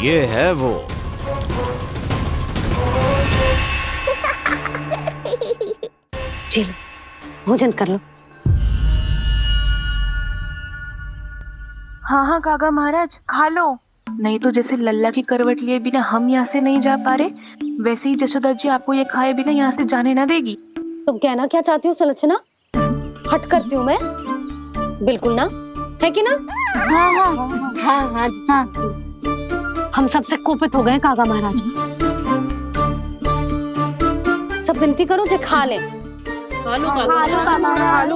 ये है वो। चलो भोजन कर लो। हाँ हाँ काका महाराज खा लो, नहीं तो जैसे लल्ला की करवट लिए बिना हम यहाँ से नहीं जा पा रहे, वैसे ही जशोदा जी आपको ये खाए बिना यहाँ से जाने ना देगी। तुम कहना क्या चाहती हो सुलक्षणा? हट करती हूँ मैं? बिल्कुल ना, है कि ना? हाँ हाँ हाँ हाँ हाँ जी हाँ। हम सबसे कोपित हो गए काका महाराज। सब विनती करो जो खा ले। खा लो ना काका महाराज,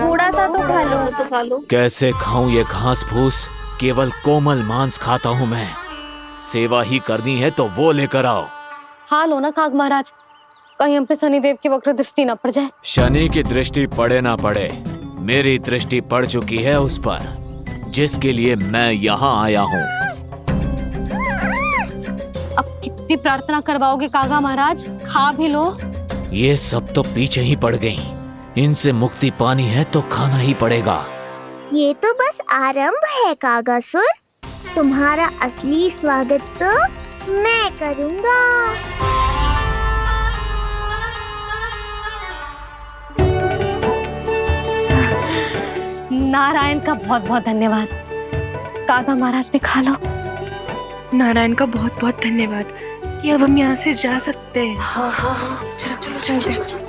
थोड़ा सा तो खा लो। कैसे खाऊं ये घास फूस? केवल कोमल मांस खाता हूँ मैं। सेवा ही करनी है तो वो लेकर आओ। खा लो ना काका महाराज, कहीं हम पे शनिदेव की वक्र दृष्टि न पड़ जाए। शनि की दृष्टि पड़े ना पड़े, मेरी दृष्टि पड़ चुकी है उस पर, जिसके लिए मैं यहाँ आया हूँ। अब कितनी प्रार्थना करवाओगे काका महाराज? खा भी लो। ये सब तो पीछे ही पड़ गई, इनसे मुक्ति पानी है तो खाना ही पड़ेगा। ये तो बस आरंभ है कागासुर, तुम्हारा असली स्वागत तो मैं करूँगा। नारायण का बहुत बहुत धन्यवाद। काका महाराज ने खा लो। नारायण का बहुत बहुत धन्यवाद कि अब हम यहाँ से जा सकते हैं। हाँ हाँ हाँ, चलो चलो चलो।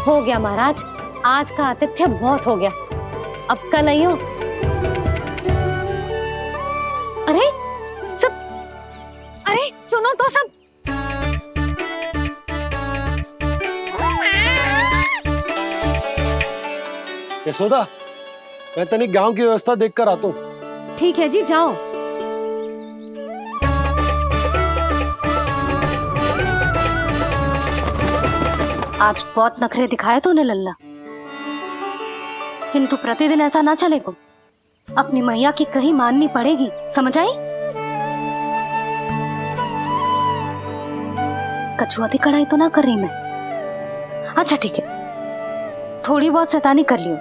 हो गया महाराज, आज का आतिथ्य बहुत हो गया, अब कल आइयो। अरे सब, अरे सुनो तो सब। यशोदा, मैं तनिक गांव की व्यवस्था देखकर आता हूँ। ठीक है जी, जाओ। आज बहुत नखरे दिखाए तूने लल्ला, किंतु प्रतिदिन ऐसा ना चलेगा। अपनी मैया की कहीं माननी पड़ेगी, समझ आई? कछुआती कढ़ाई तो ना कर रही मैं। अच्छा ठीक है, थोड़ी बहुत शैतानी कर लियो।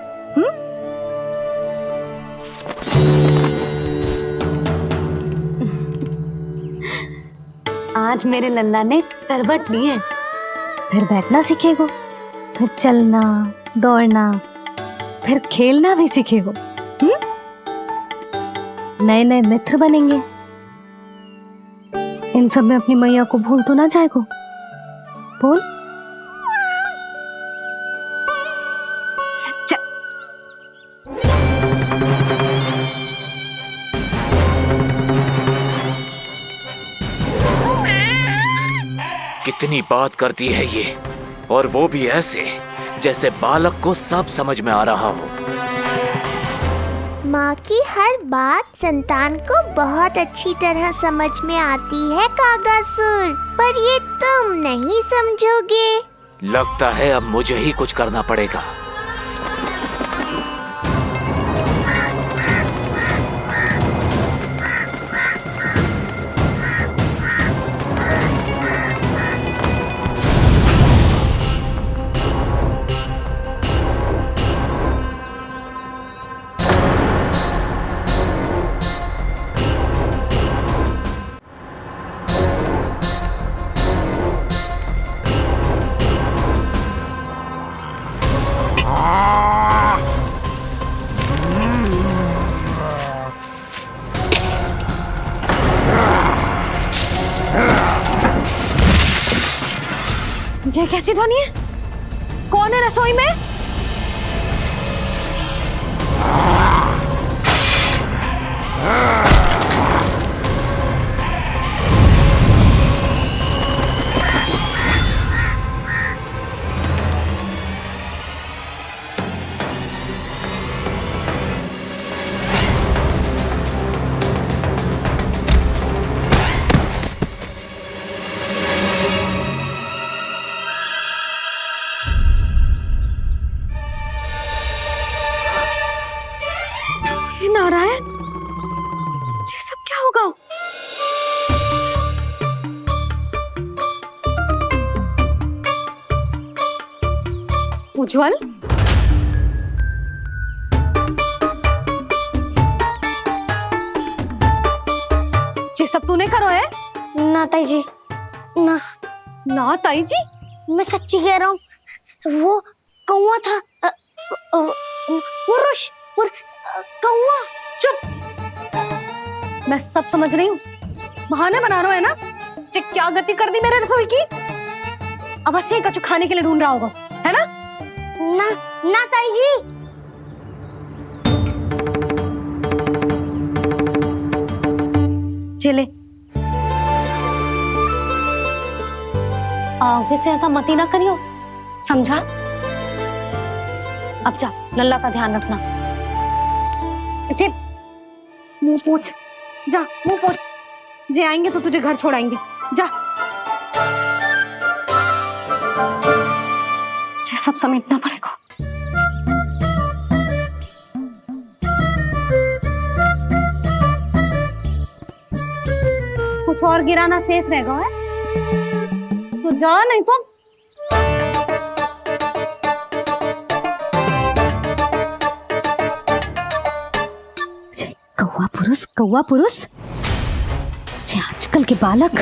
आज मेरे लल्ला ने करवट ली है, फिर बैठना सीखेगो, फिर चलना दौड़ना, फिर खेलना भी सीखेगो। नए नए मित्र बनेंगे। इन सब में अपनी मैया को भूल तो ना जाएगो। बोल। कितनी बात करती है ये, और वो भी ऐसे जैसे बालक को सब समझ में आ रहा हो। माँ की हर बात संतान को बहुत अच्छी तरह समझ में आती है कागासुर, पर ये तुम नहीं समझोगे। लगता है अब मुझे ही कुछ करना पड़ेगा। ये कैसी ध्वनि है? कौन है रसोई में? नारायण, ये सब क्या होगा? उज्जवल, ये सब तूने करो है? ना ताई जी, ना ना ताई जी, मैं सच्ची कह रहा हूँ, वो कौवा था। कौवा। चुप। मैं सब समझ रही हूँ, बहाने बना रहा है ना। ये क्या गति कर दी मेरे रसोई की। अब बस ये कछु खाने के लिए ढूंढ रहा होगा, है ना? ना ना ताई जी। चले, आगे से ऐसा मती ना करियो, समझा? अब जा, लल्ला का ध्यान रखना। मुंह पोछ, जा मुंह पोछ। जे आएंगे तो तुझे घर छोड़ाएंगे, जा। ये सब समेटना पड़ेगा। कुछ और गिराना शेष रहेगा है? तो जा, नहीं तो कौवा पुरुष आजकल के बालक।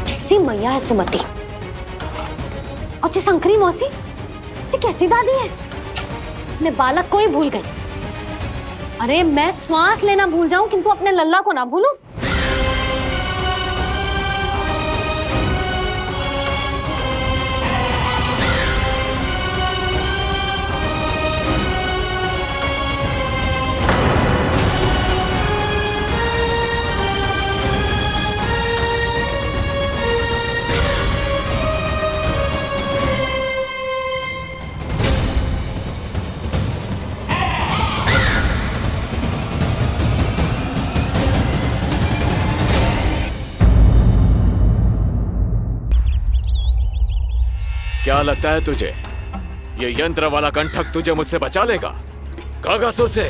कैसी मैया है सुमति, और ये शंकरी मौसी, ये कैसी दादी है। अपने बालक को ही भूल गई। अरे मैं श्वास लेना भूल जाऊं किंतु अपने लल्ला को ना भूलूं। क्या लगता है तुझे ये यंत्र वाला कंठक तुझे मुझसे बचा लेगा? कागासुर से।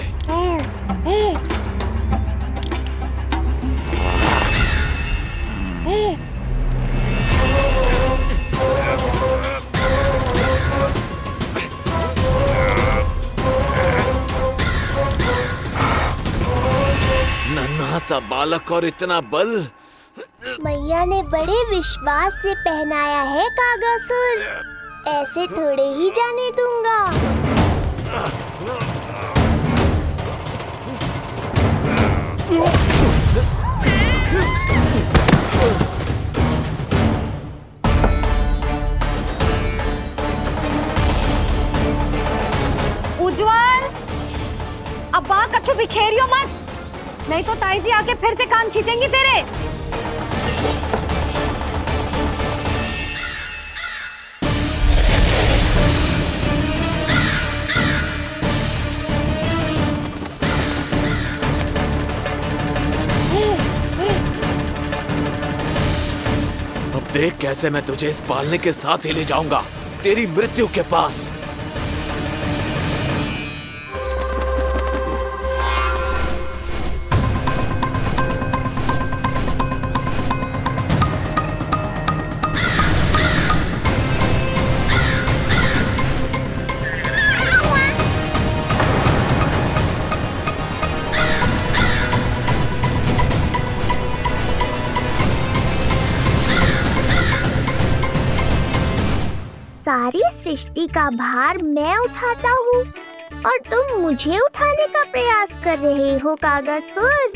नन्हा सा बालक और इतना बल। मैया ने बड़े विश्वास से पहनाया है कागासुर, ऐसे थोड़े ही जाने दूंगा। उज्जवल, अब बात कछु बिखेरियो मत, नहीं तो ताई जी आके फिर से कान खींचेंगी तेरे। अब देख कैसे मैं तुझे इस पालने के साथ ही ले जाऊंगा तेरी मृत्यु के पास। सारी सृष्टि का भार मैं उठाता हूँ और तुम मुझे उठाने का प्रयास कर रहे हो कागासुर।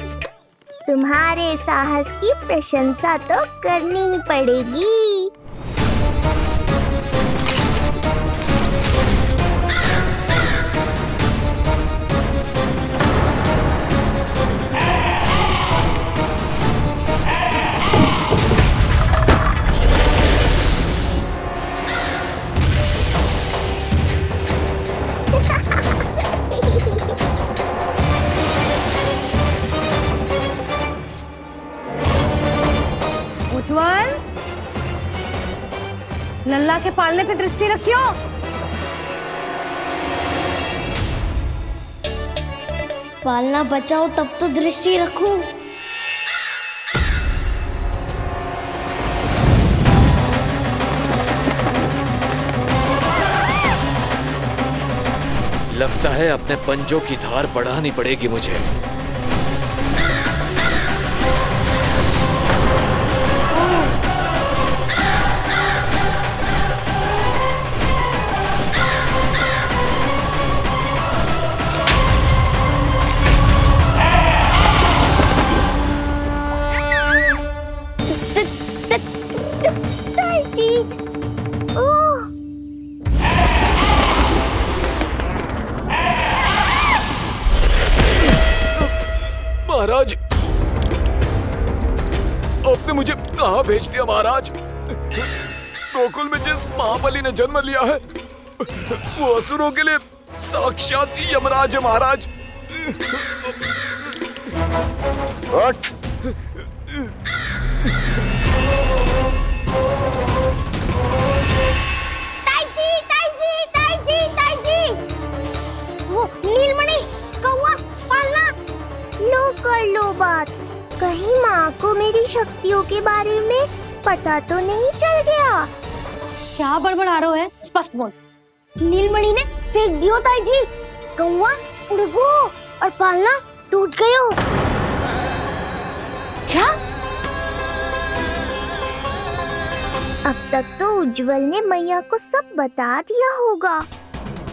तुम्हारे साहस की प्रशंसा तो करनी ही पड़ेगी। उज्जवल, लल्ला के पालने पे दृष्टि रखियो। पालना बचाओ तब तो दृष्टि रखूं। लगता है अपने पंजों की धार बढ़ानी पड़ेगी मुझे। महाराज, आपने मुझे कहाँ भेज दिया महाराज? गोकुल में जिस महाबली ने जन्म लिया है वो असुरों के लिए साक्षात यमराज है महाराज। वो नीलमणि, कौवा, पालना, लो कर लो बात। कहीं माँ को मेरी शक्तियों के बारे में पता तो नहीं चल गया? क्या बड़बड़ा रहे हो है? स्पष्ट बोल। नीलमणि ने फेंक दियो ताई जी। कौवा उड़ गयो और पालना टूट गयो। क्या? अब तक तो उज्जवल ने मैया को सब बता दिया होगा।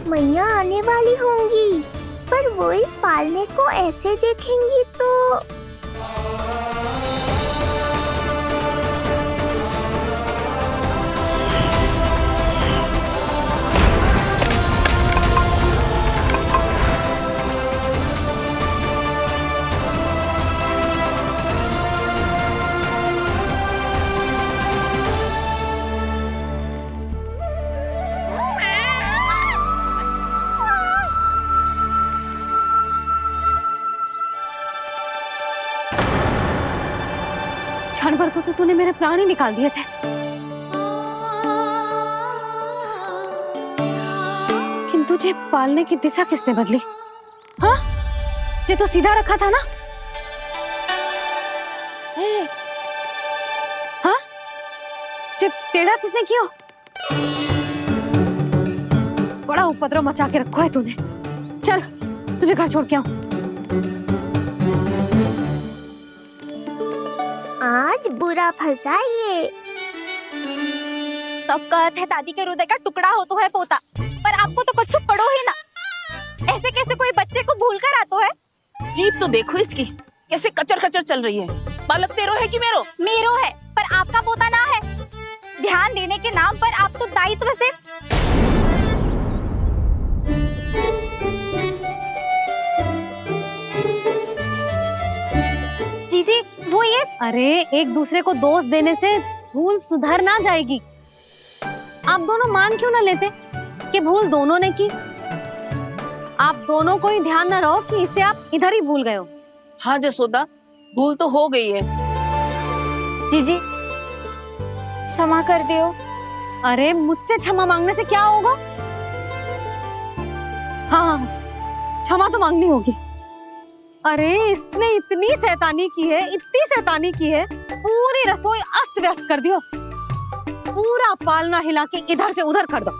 मैया आने वाली होंगी, पर वो इस पालने को ऐसे देखेंगी तो क्षण भर को तो तूने मेरे प्राण ही निकाल दिए थे। किंतु तुझे पालने की दिशा किसने बदली? हाँ, ये तो सीधा रखा था ना? हाँ, ये टेढ़ा किसने किया? बड़ा उपद्रव मचा के रखा है तूने। चल, तुझे घर छोड़ के आऊं। आज बुरा फंसा ये। सब कहते हैं दादी के हृदय का टुकड़ा हो तो है पोता, पर आपको तो कुछ पड़ो ही ना। ऐसे कैसे कोई बच्चे को भूल कर आतो है? जीभ तो देखो इसकी, कैसे कचर कचर चल रही है। बालक तेरो है कि मेरो? मेरो है, पर आपका पोता ना है। ध्यान देने के नाम पर आप तो दायित्व से जीजी वो ये। अरे एक दूसरे को दोष देने से भूल सुधर ना जाएगी। आप दोनों मान क्यों ना लेते कि भूल दोनों ने की? आप दोनों को ही ध्यान न रहो कि इसे आप इधर ही भूल गए हो। हाँ जसोदा, भूल तो हो गई है। जीजी क्षमा कर दियो। अरे मुझसे क्षमा मांगने से क्या होगा? हाँ, क्षमा तो मांगनी होगी। अरे इसने इतनी शैतानी की है, इतनी शैतानी की है, पूरी रसोई अस्त व्यस्त कर दियो। पूरा पालना हिला के इधर से उधर कर दो।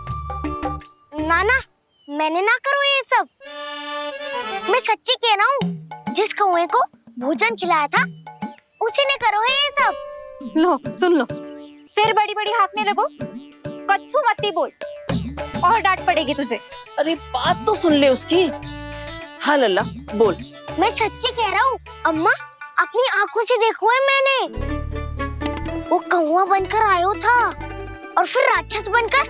नाना, मैंने ना करो ये सब। मैं सच्ची कह रहा हूँ, जिस कौवे को भोजन खिलाया था उसी ने करो है ये सब। लो सुन लो। फिर बड़ी बड़ी हाँकने लगो। कच्छू मत बोल, और डांट पड़ेगी तुझे। अरे बात तो सुन ले उसकी। हाँ लल्ला बोल। मैं सच्ची कह रहा हूँ अम्मा, अपनी आंखों से देखो है मैंने। वो कौवा बनकर आयो था और फिर राक्षस बनकर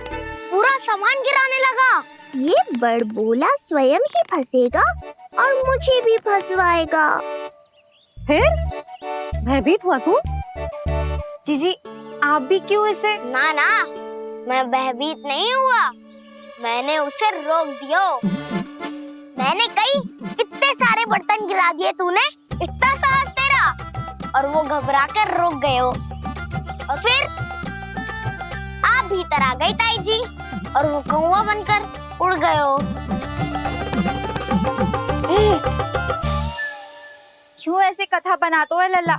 पूरा सामान गिराने लगा। ये बड़बोला स्वयं ही फंसेगा और मुझे भी फंसवाएगा। फिर भयभीत हुआ तू? जीजी आप भी क्यों इसे? ना ना, मैं भयभीत नहीं हुआ, मैंने उसे रोक दिया। मैंने कही इतने सारे बर्तन गिरा दिए तूने, इतना साहस तेरा, और वो घबरा कर रुक गए हो। और फिर आप भीतर आ गई ताई जी और वो कौवा बनकर उड़ गए हो। क्यों ऐसे कथा बनाते है लल्ला?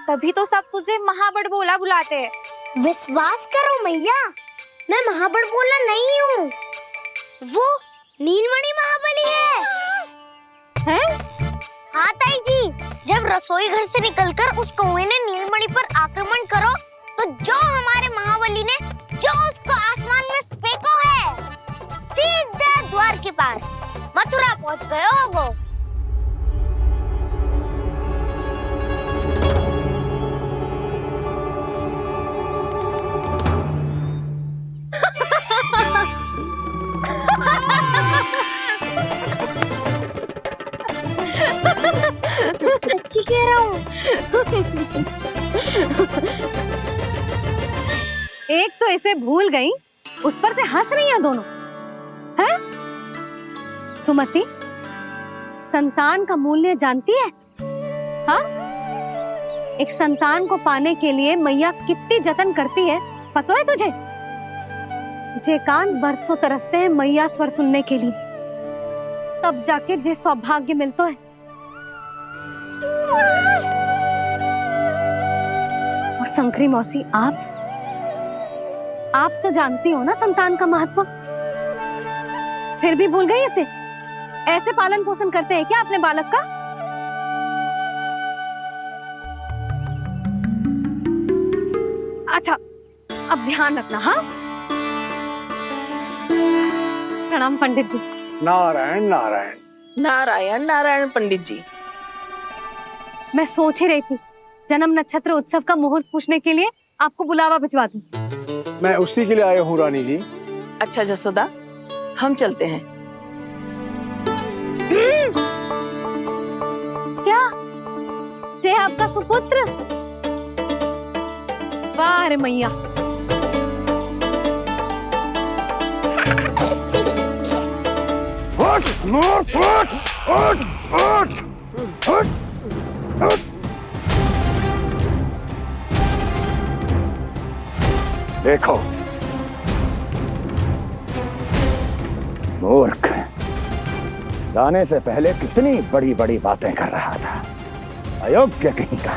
तभी तो सब तुझे महाबड़ बोला बुलाते हैं। विश्वास करो मैया, मैं महाबड़ बोला नहीं हूँ। वो नीलमणि महाबली है। हैं? हाँ ताई जी, जब रसोई घर से निकलकर उस कौवे ने नीलमणि पर आक्रमण करो तो जो हमारे महाबली ने जो उसको आसमान में फेंको है, सीधा द्वार के पास मथुरा पहुंच गए होगो। सच्ची कह रहा हूँ। एक तो इसे भूल गई, उस पर से हंस रही हैं दोनों। हैं? सुमति, संतान का मूल्य जानती है? हाँ? एक संतान को पाने के लिए मैया कितनी जतन करती है, पता है तुझे? जे कान बरसों तरसते हैं मैया स्वर सुनने के लिए, तब जाके जे सौभाग्य मिलता है। और शंकरी मौसी, आप तो जानती हो ना संतान का महत्व, फिर भी भूल गई इसे? ऐसे पालन पोषण करते हैं क्या अपने बालक का? अच्छा, अब ध्यान रखना। हाँ, प्रणाम पंडित जी। नारायण नारायण। नारायण नारायण पंडित जी। मैं सोच ही रही थी जन्म नक्षत्र उत्सव का मुहूर्त पूछने के लिए आपको बुलावा भिजवा दूं। मैं उसी के लिए आया हूँ रानी जी। अच्छा जसोदा, हम चलते हैं। क्या जे आपका सुपुत्र? वाह रे मैया। देखो मूर्ख, जाने से पहले कितनी बड़ी बड़ी बातें कर रहा था, अयोग्य कहीं का।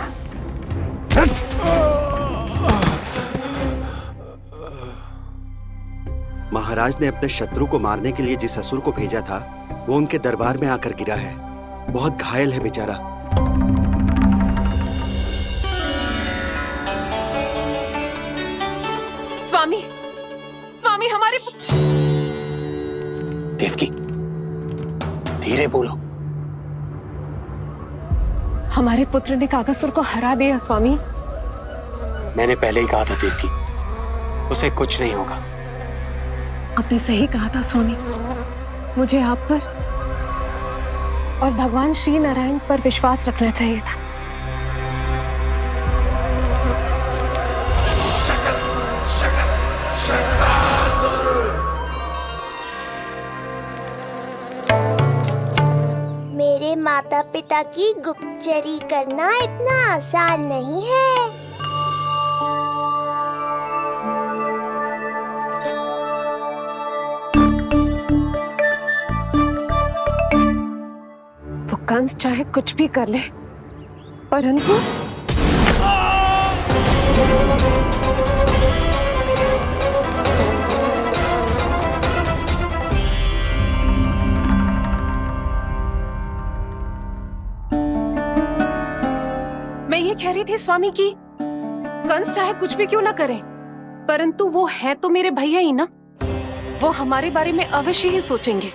महाराज ने अपने शत्रु को मारने के लिए जिस असुर को भेजा था वो उनके दरबार में आकर गिरा है, बहुत घायल है बेचारा। स्वामी, स्वामी हमारे देवकी, धीरे बोलो। हमारे पुत्र ने काकासुर को हरा दिया स्वामी। मैंने पहले ही कहा था देवकी, उसे कुछ नहीं होगा। आपने सही कहा था स्वामी, मुझे आप पर और भगवान श्री नारायण पर विश्वास रखना चाहिए था। मेरे माता पिता की गुप्तचरी करना इतना आसान नहीं है। वो कंस चाहे कुछ भी कर ले, परंतु मैं ये कह रही थी स्वामी कि कंस चाहे कुछ भी क्यों ना करे, परंतु वो है तो मेरे भैया ही ना। वो हमारे बारे में अवश्य ही सोचेंगे।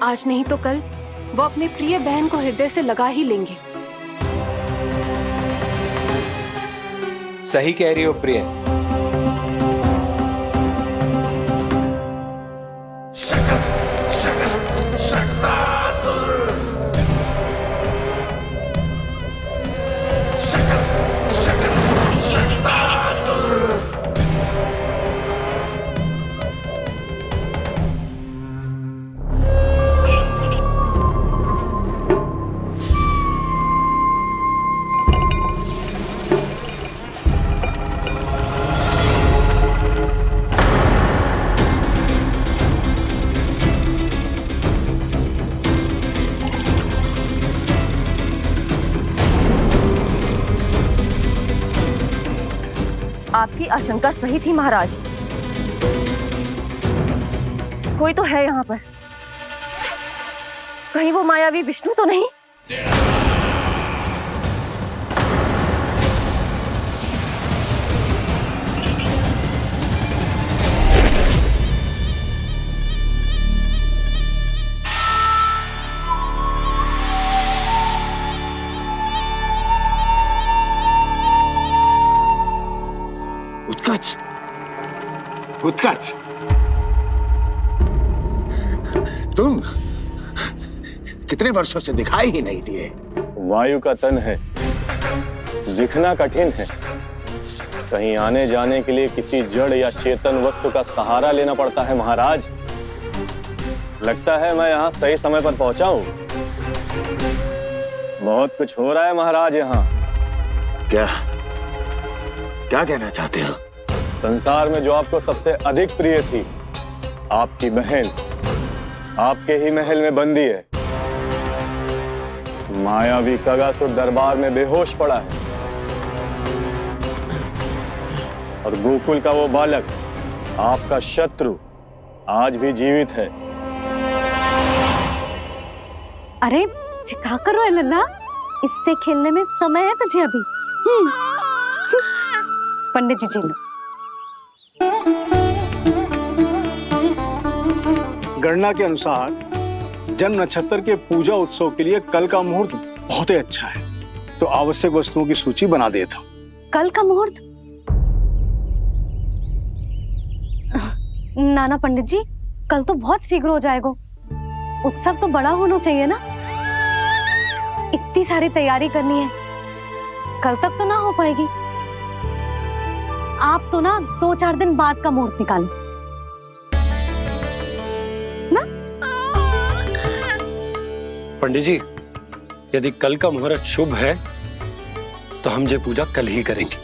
आज नहीं तो कल वो अपने प्रिय बहन को हृदय से लगा ही लेंगे। सही कह रही हो प्रिय। आपकी आशंका सही थी महाराज। कोई तो है यहाँ पर। कहीं वो मायावी विष्णु तो नहीं? उत्कच, उत्कच, तुम कितने वर्षों से दिखाई ही नहीं दिए। वायु का तन है, दिखना कठिन है। कहीं आने जाने के लिए किसी जड़ या चेतन वस्तु का सहारा लेना पड़ता है महाराज। लगता है मैं यहाँ सही समय पर पहुंचा हूँ। बहुत कुछ हो रहा है महाराज यहाँ। क्या क्या कहना चाहते हो? संसार में जो आपको सबसे अधिक प्रिय थी, आपकी बहन, आपके ही महल में बंदी है। मायावी कगासुर दरबार में बेहोश पड़ा है और गोकुल का वो बालक, आपका शत्रु, आज भी जीवित है। अरे क्या कर रहे हो लल्ला? इससे खेलने में समय है तुझे अभी। पंडित जी लो। गणना के अनुसार जन्म नक्षत्र के पूजा उत्सव के लिए कल का मुहूर्त बहुत ही अच्छा है, तो आवश्यक वस्तुओं की सूची बना देता हूँ। कल का मुहूर्त? नाना पंडित जी, कल तो बहुत शीघ्र हो जाएगा। उत्सव तो बड़ा होना चाहिए ना। इतनी सारी तैयारी करनी है, कल तक तो ना हो पाएगी। आप तो ना 2-4 दिन बाद का मुहूर्त निकालो ना। पंडित जी, यदि कल का मुहूर्त शुभ है तो हम ये पूजा कल ही करेंगे।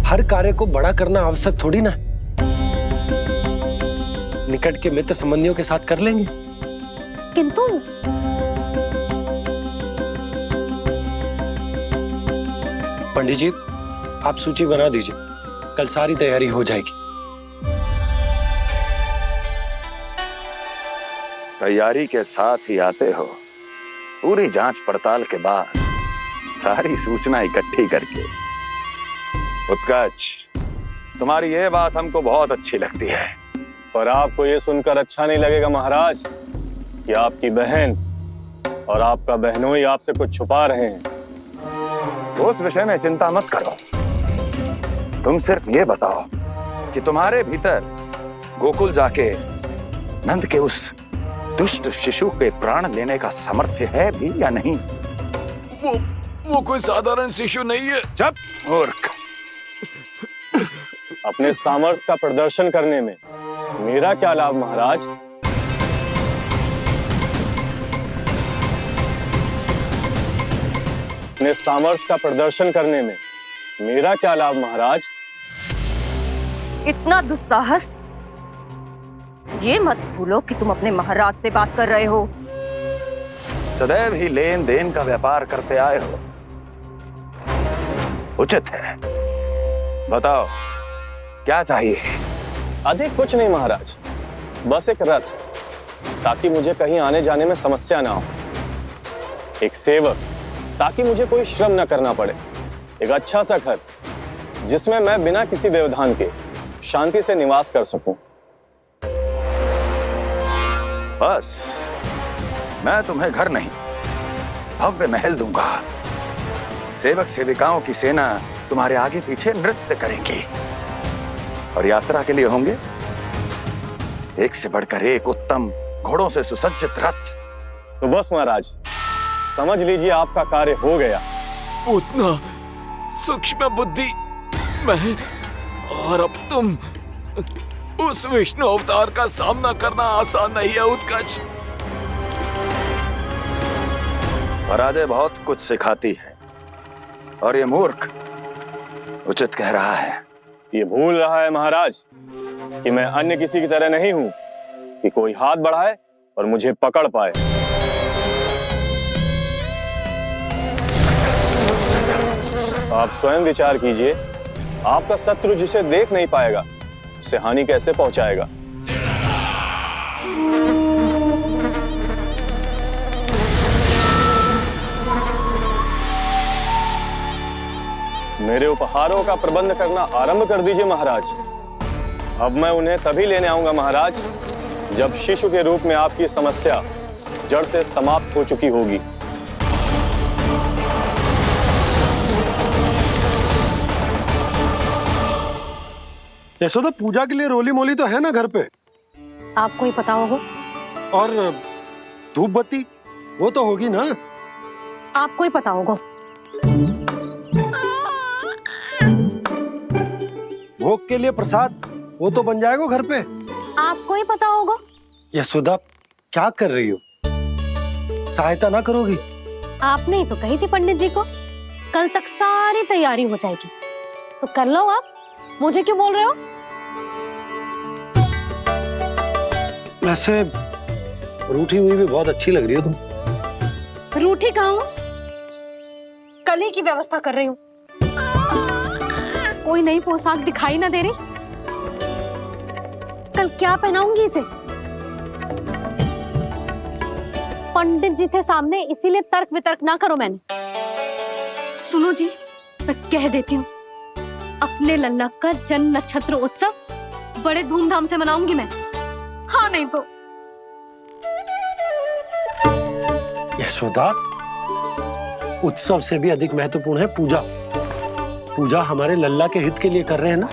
हर कार्य को बड़ा करना आवश्यक थोड़ी ना। निकट के मित्र संबंधियों के साथ कर लेंगे। किंतु पंडित जी, आप सूची बना दीजिए, कल सारी तैयारी हो जाएगी। तैयारी के साथ ही आते हो, पूरी जांच पड़ताल के बाद सारी सूचना इकट्ठी करके। उत्कच, तुम्हारी ये बात हमको बहुत अच्छी लगती है। पर आपको ये सुनकर अच्छा नहीं लगेगा महाराज कि आपकी बहन और आपका बहनोई आपसे कुछ छुपा रहे हैं। उस विषय में चिंता मत करो। तुम सिर्फ ये बताओ कि तुम्हारे भीतर गोकुल जाके नंद के उस दुष्ट शिशु के प्राण लेने का सामर्थ्य है भी या नहीं? वो कोई साधारण शिशु नहीं है। चुप मूर्ख। अपने सामर्थ्य का प्रदर्शन करने में मेरा क्या लाभ महाराज? अपने सामर्थ्य का प्रदर्शन करने में मेरा क्या लाभ महाराज? इतना दुस्साहस? ये मत भूलो कि तुम अपने महाराज से बात कर रहे हो। सदैव ही लेन देन का व्यापार करते आए हो, उचित है। बताओ क्या चाहिए? अधिक कुछ नहीं महाराज, बस एक रथ, ताकि मुझे कहीं आने जाने में समस्या ना हो। एक सेवक, ताकि मुझे कोई श्रम ना करना पड़े। एक अच्छा सा घर, जिसमें मैं बिना किसी व्यवधान के शांति से निवास कर सकूं। बस, मैं तुम्हें घर नहीं, भव्य महल दूंगा। सेवक सेविकाओं की सेना तुम्हारे आगे पीछे नृत्य करेंगी और यात्रा के लिए होंगे एक से बढ़कर एक उत्तम घोड़ों से सुसज्जित रथ। तो बस महाराज, समझ लीजिए आपका कार्य हो गया। उतना सूक्ष्म बुद्धि मैं, और अब तुम, उस विष्णु अवतार का सामना करना आसान नहीं है उत्कच। पराजय बहुत कुछ सिखाती है और ये मूर्ख उचित कह रहा है। ये भूल रहा है महाराज कि मैं अन्य किसी की तरह नहीं हूं कि कोई हाथ बढ़ाए और मुझे पकड़ पाए। आप स्वयं विचार कीजिए आपका शत्रु जिसे देख नहीं पाएगा उसे हानि कैसे पहुंचाएगा? मेरे उपहारों का प्रबंध करना आरंभ कर दीजिए महाराज। अब मैं उन्हें तभी लेने आऊंगा महाराज जब शिशु के रूप में आपकी समस्या जड़ से समाप्त हो चुकी होगी। यशोदा, पूजा के लिए रोली मोली तो है ना घर पे? आपको ही पता होगा। और धूप बत्ती वो तो होगी ना? आपको ही पता होगा। भोग के लिए प्रसाद वो तो बन जाएगा घर पे। आपको ही पता होगा। यशोदा, क्या कर रही हो? सहायता ना करोगी? आपने ही तो कही थी पंडित जी को कल तक सारी तैयारी हो जाएगी, तो कर लो आप। मुझे क्यों बोल रहे हो? वैसे रूठी हुई भी बहुत अच्छी लग रही हो तुम। रूठी कहाँ हूँ? कल ही की व्यवस्था कर रही हूँ। कोई नई पोशाक दिखाई ना दे रही? कल क्या पहनाऊंगी इसे? पंडित जी थे सामने, इसीलिए तर्क वितर्क ना करो। मैंने सुनो जी, मैं कह देती हूँ, अपने लल्ला का जन्म नक्षत्र उत्सव बड़े धूमधाम से मनाऊंगी मैं। हाँ नहीं तो। यशोदा, उत्सव से भी अधिक महत्वपूर्ण है पूजा। पूजा हमारे लल्ला के हित के लिए कर रहे हैं ना।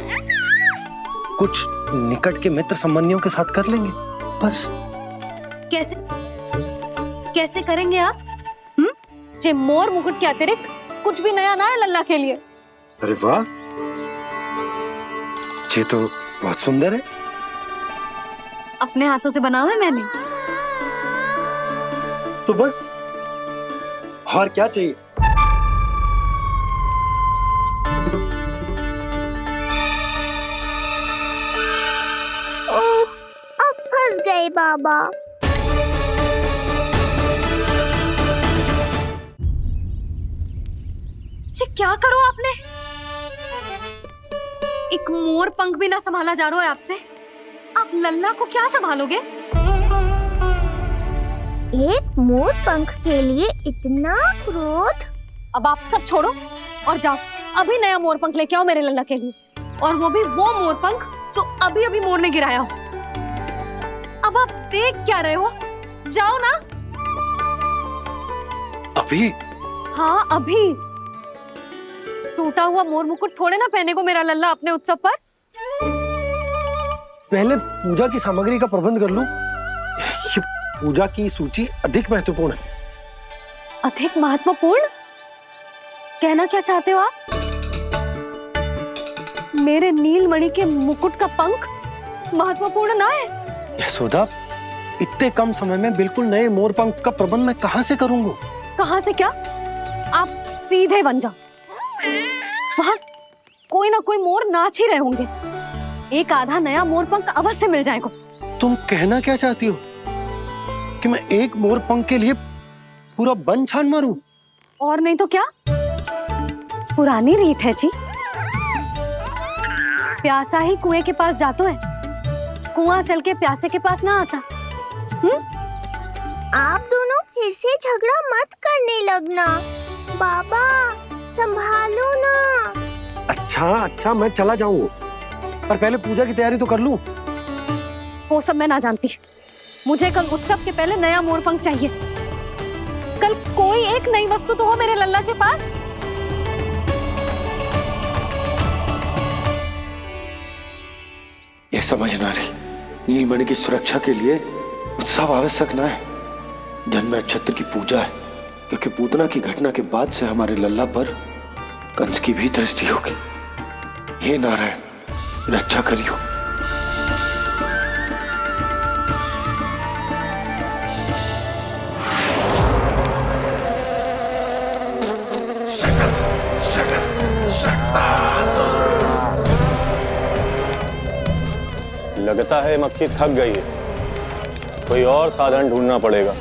कुछ निकट के मित्र संबंधियों के साथ कर लेंगे बस। कैसे कैसे करेंगे आप? जे मोर मुकुट के अतिरिक्त कुछ भी नया ना है लल्ला के लिए। अरे वाह, ये तो बहुत सुंदर है। अपने हाथों से बनाया है मैंने। तो बस और क्या चाहिए? ओह, अब फंस गए बाबा। जी क्या करो आपने? एक मोर पंख भी ना संभाला जा रहा है आपसे। आप लल्ला को क्या संभालोगे? एक मोर पंख के लिए इतना क्रोध? अब आप सब छोड़ो और जाओ, अभी नया मोर पंख लेके आओ मेरे लल्ला के लिए, और वो भी वो मोर पंख जो अभी अभी मोर ने गिराया हो। अब आप देख क्या रहे हो? जाओ ना। अभी? हाँ अभी। टूटा हुआ मोर मुकुट थोड़े ना पहने को मेरा लल्ला अपने उत्सव पर। पहले पूजा की सामग्री का प्रबंध कर लूं। ये पूजा की सूची अधिक महत्वपूर्ण है। अधिक महत्वपूर्ण? कहना क्या चाहते हो आप? मेरे नीलमणि के मुकुट का पंख महत्वपूर्ण ना है? यशोदा, इतने कम समय में बिल्कुल नए मोर पंख का प्रबंध मैं कहां से करूंगा? कहां से क्या? आप सीधे बन जाओ। वहां कोई ना कोई मोर नाच ही रहे होंगे। एक आधा नया मोर पंख अवश्य मिल जाएगा। तुम कहना क्या चाहती हो कि मैं एक मोर पंख के लिए पूरा वन छान मारूं? और नहीं तो क्या, पुरानी रीत है जी। प्यासा ही कुएं के पास जातो है, कुआं चल के प्यासे के पास ना आता। आप दोनों फिर से झगड़ा मत करने लगना। बाबा संभालो ना। अच्छा मैं चला जाऊंगा, पर पहले पूजा की तैयारी तो कर लूं। वो सब मैं ना जानती। मुझे कल उत्सव के पहले नया मोर पंख चाहिए। कल कोई एक नई वस्तु तो हो मेरे लल्ला के पास। ये समझ ना रही, नीलमणि की सुरक्षा के लिए उत्सव आवश्यक ना है, जन्म नक्षत्र की पूजा है। क्योंकि पूतना की घटना के बाद से हमारे लल्ला पर कंस की भी दृष्टि होगी। हे नारायण, रक्षा करियो। लगता है मक्खी थक गई है, कोई और साधन ढूंढना पड़ेगा।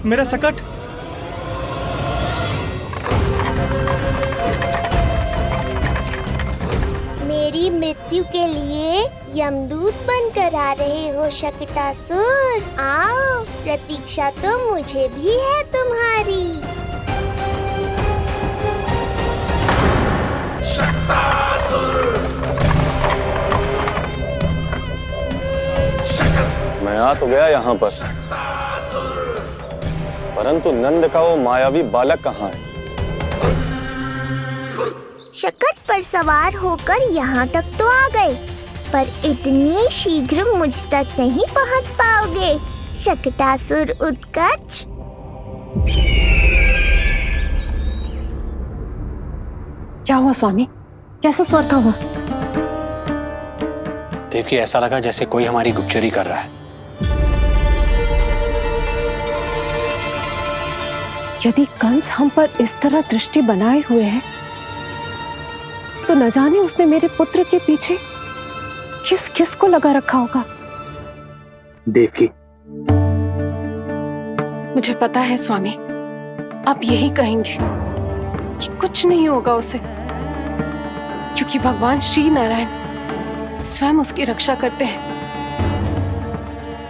मेरा सकट। मेरी मृत्यु के लिए यमदूत बनकर आ रहे हो शकटासुर? आओ, प्रतीक्षा तो मुझे भी है तुम्हारी। मैं आ तो गया यहाँ पर, परंतु नंद का वो मायावी बालक कहाँ है? शकट पर सवार होकर यहाँ तक तो आ गए, पर इतनी शीघ्र मुझ तक नहीं पहुँच पाओगे शकटासुर उत्कच। क्या हुआ स्वामी? कैसा स्वर था वो? देवकी, ऐसा लगा जैसे कोई हमारी गुप्तचरी कर रहा है। यदि कंस हम पर इस तरह दृष्टि बनाए हुए है, तो न जाने उसने मेरे पुत्र के पीछे किस किस को लगा रखा होगा। देवकी, मुझे पता है स्वामी, आप यही कहेंगे कि कुछ नहीं होगा उसे, क्योंकि भगवान श्री नारायण स्वयं उसकी रक्षा करते हैं।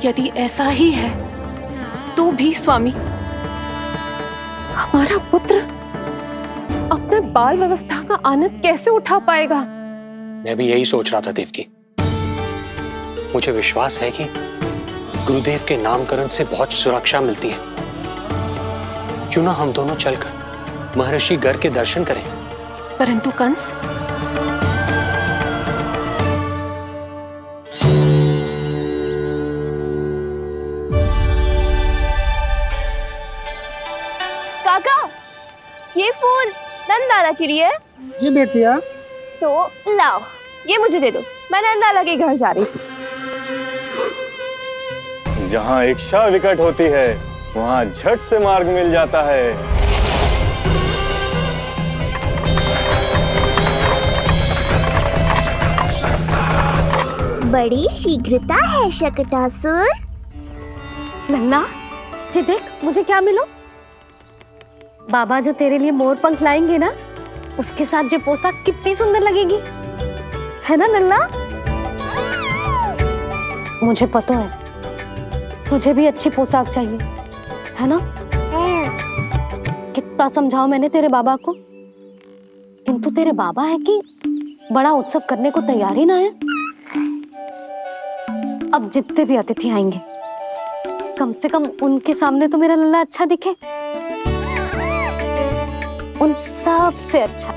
यदि ऐसा ही है तो भी स्वामी, हमारा पुत्र अपने बाल व्यवस्था का आनंद कैसे उठा पाएगा? मैं भी यही सोच रहा था देवकी। मुझे विश्वास है कि गुरुदेव के नामकरण से बहुत सुरक्षा मिलती है। क्यों ना हम दोनों चलकर महर्षि गर्ग के दर्शन करें? परंतु कंस, काका, ये फूल नंदाला के लिए है? जी बेटिया। तो लाओ, ये मुझे दे दो, मैं नंदाला के घर जा रही हूँ। जहाँ इच्छा विकट होती है, वहाँ झट से मार्ग मिल जाता है। बड़ी शीघ्रता है शकटासुर। नन्ना, जी देख मुझे क्या मिलो। बाबा जो तेरे लिए मोर पंख लाएंगे ना, उसके साथ जो पोशाक कितनी सुंदर लगेगी, है ना नन्ना? मुझे पता है तुझे भी अच्छी पोशाक चाहिए, है ना? कितना समझाओ मैंने तेरे बाबा को, किंतु तेरे बाबा है कि बड़ा उत्सव करने को तैयार ही ना है। अब जितने भी अतिथि आएंगे, कम से कम उनके सामने तो मेरा लल्ला अच्छा दिखे। उन सब से अच्छा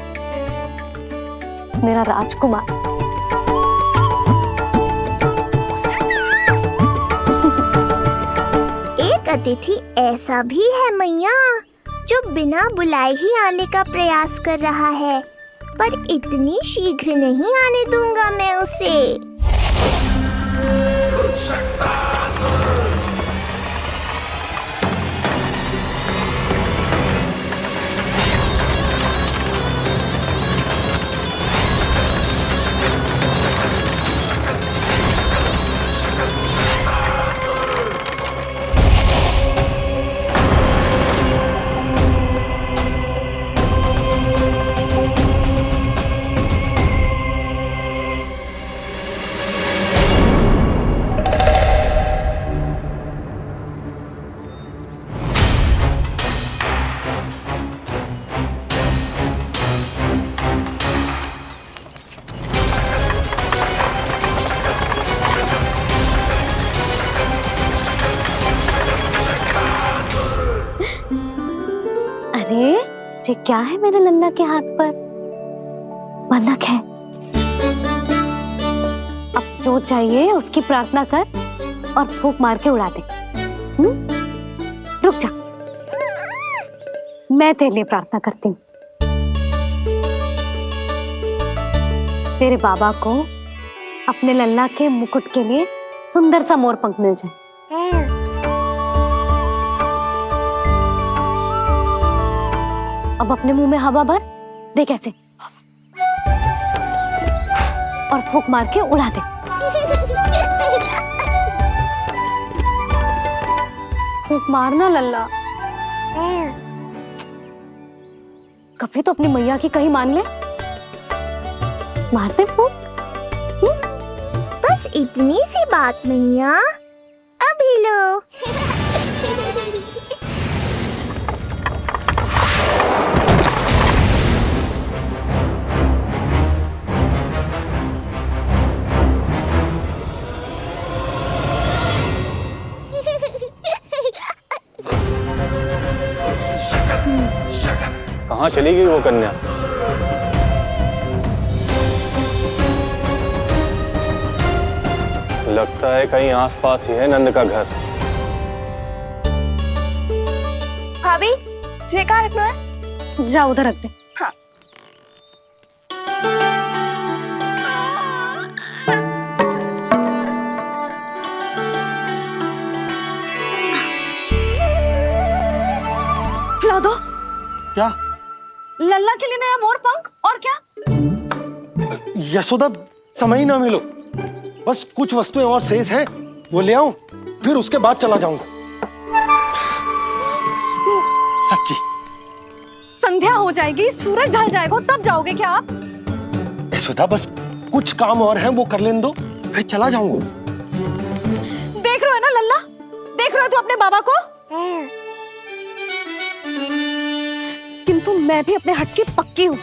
मेरा राजकुमार। एक अतिथि ऐसा भी है मैया, जो बिना बुलाए ही आने का प्रयास कर रहा है, पर इतनी शीघ्र नहीं आने दूंगा मैं उसे। अरे ये क्या है मेरे लल्ला के हाथ पर? पलक है। अब जो चाहिए उसकी प्रार्थना कर और फूंक मार के उड़ा दे। रुक जा, मैं तेरे लिए प्रार्थना करती हूँ। तेरे बाबा को अपने लल्ला के मुकुट के लिए सुंदर सा मोर पंख मिल जाए। अब अपने मुंह में हवा भर दे, कैसे, और फूंक मार के उड़ा दे। फूंक मारना लल्ला। कभी तो अपनी मैया की कहीं मान ले। मारते फूक। बस इतनी सी बात मैया, अभी लो। कहाँ चली गई वो कन्या? लगता है कहीं आसपास ही है नंद का घर। भाभी जे कहाँ रखना है? जा उधर रख दे। हाँ। खिला दो। क्या? लल्ला के लिए नया मोर पंख और क्या? यशोदा, समय ही ना मिलो, बस कुछ वस्तुएं और शेष हैं, वो ले आऊं, फिर उसके बाद चला जाऊंगा। सच्ची। संध्या हो जाएगी, सूरज ढल जाएगा, तब जाओगे क्या आप? यशोदा, बस कुछ काम और हैं, वो कर लेने दो, फिर चला जाऊंगा। देख रहे हो ना लल्ला, देख रहे हो तू अपने बाबा को? किंतु मैं भी अपने हट की पक्की हूँ।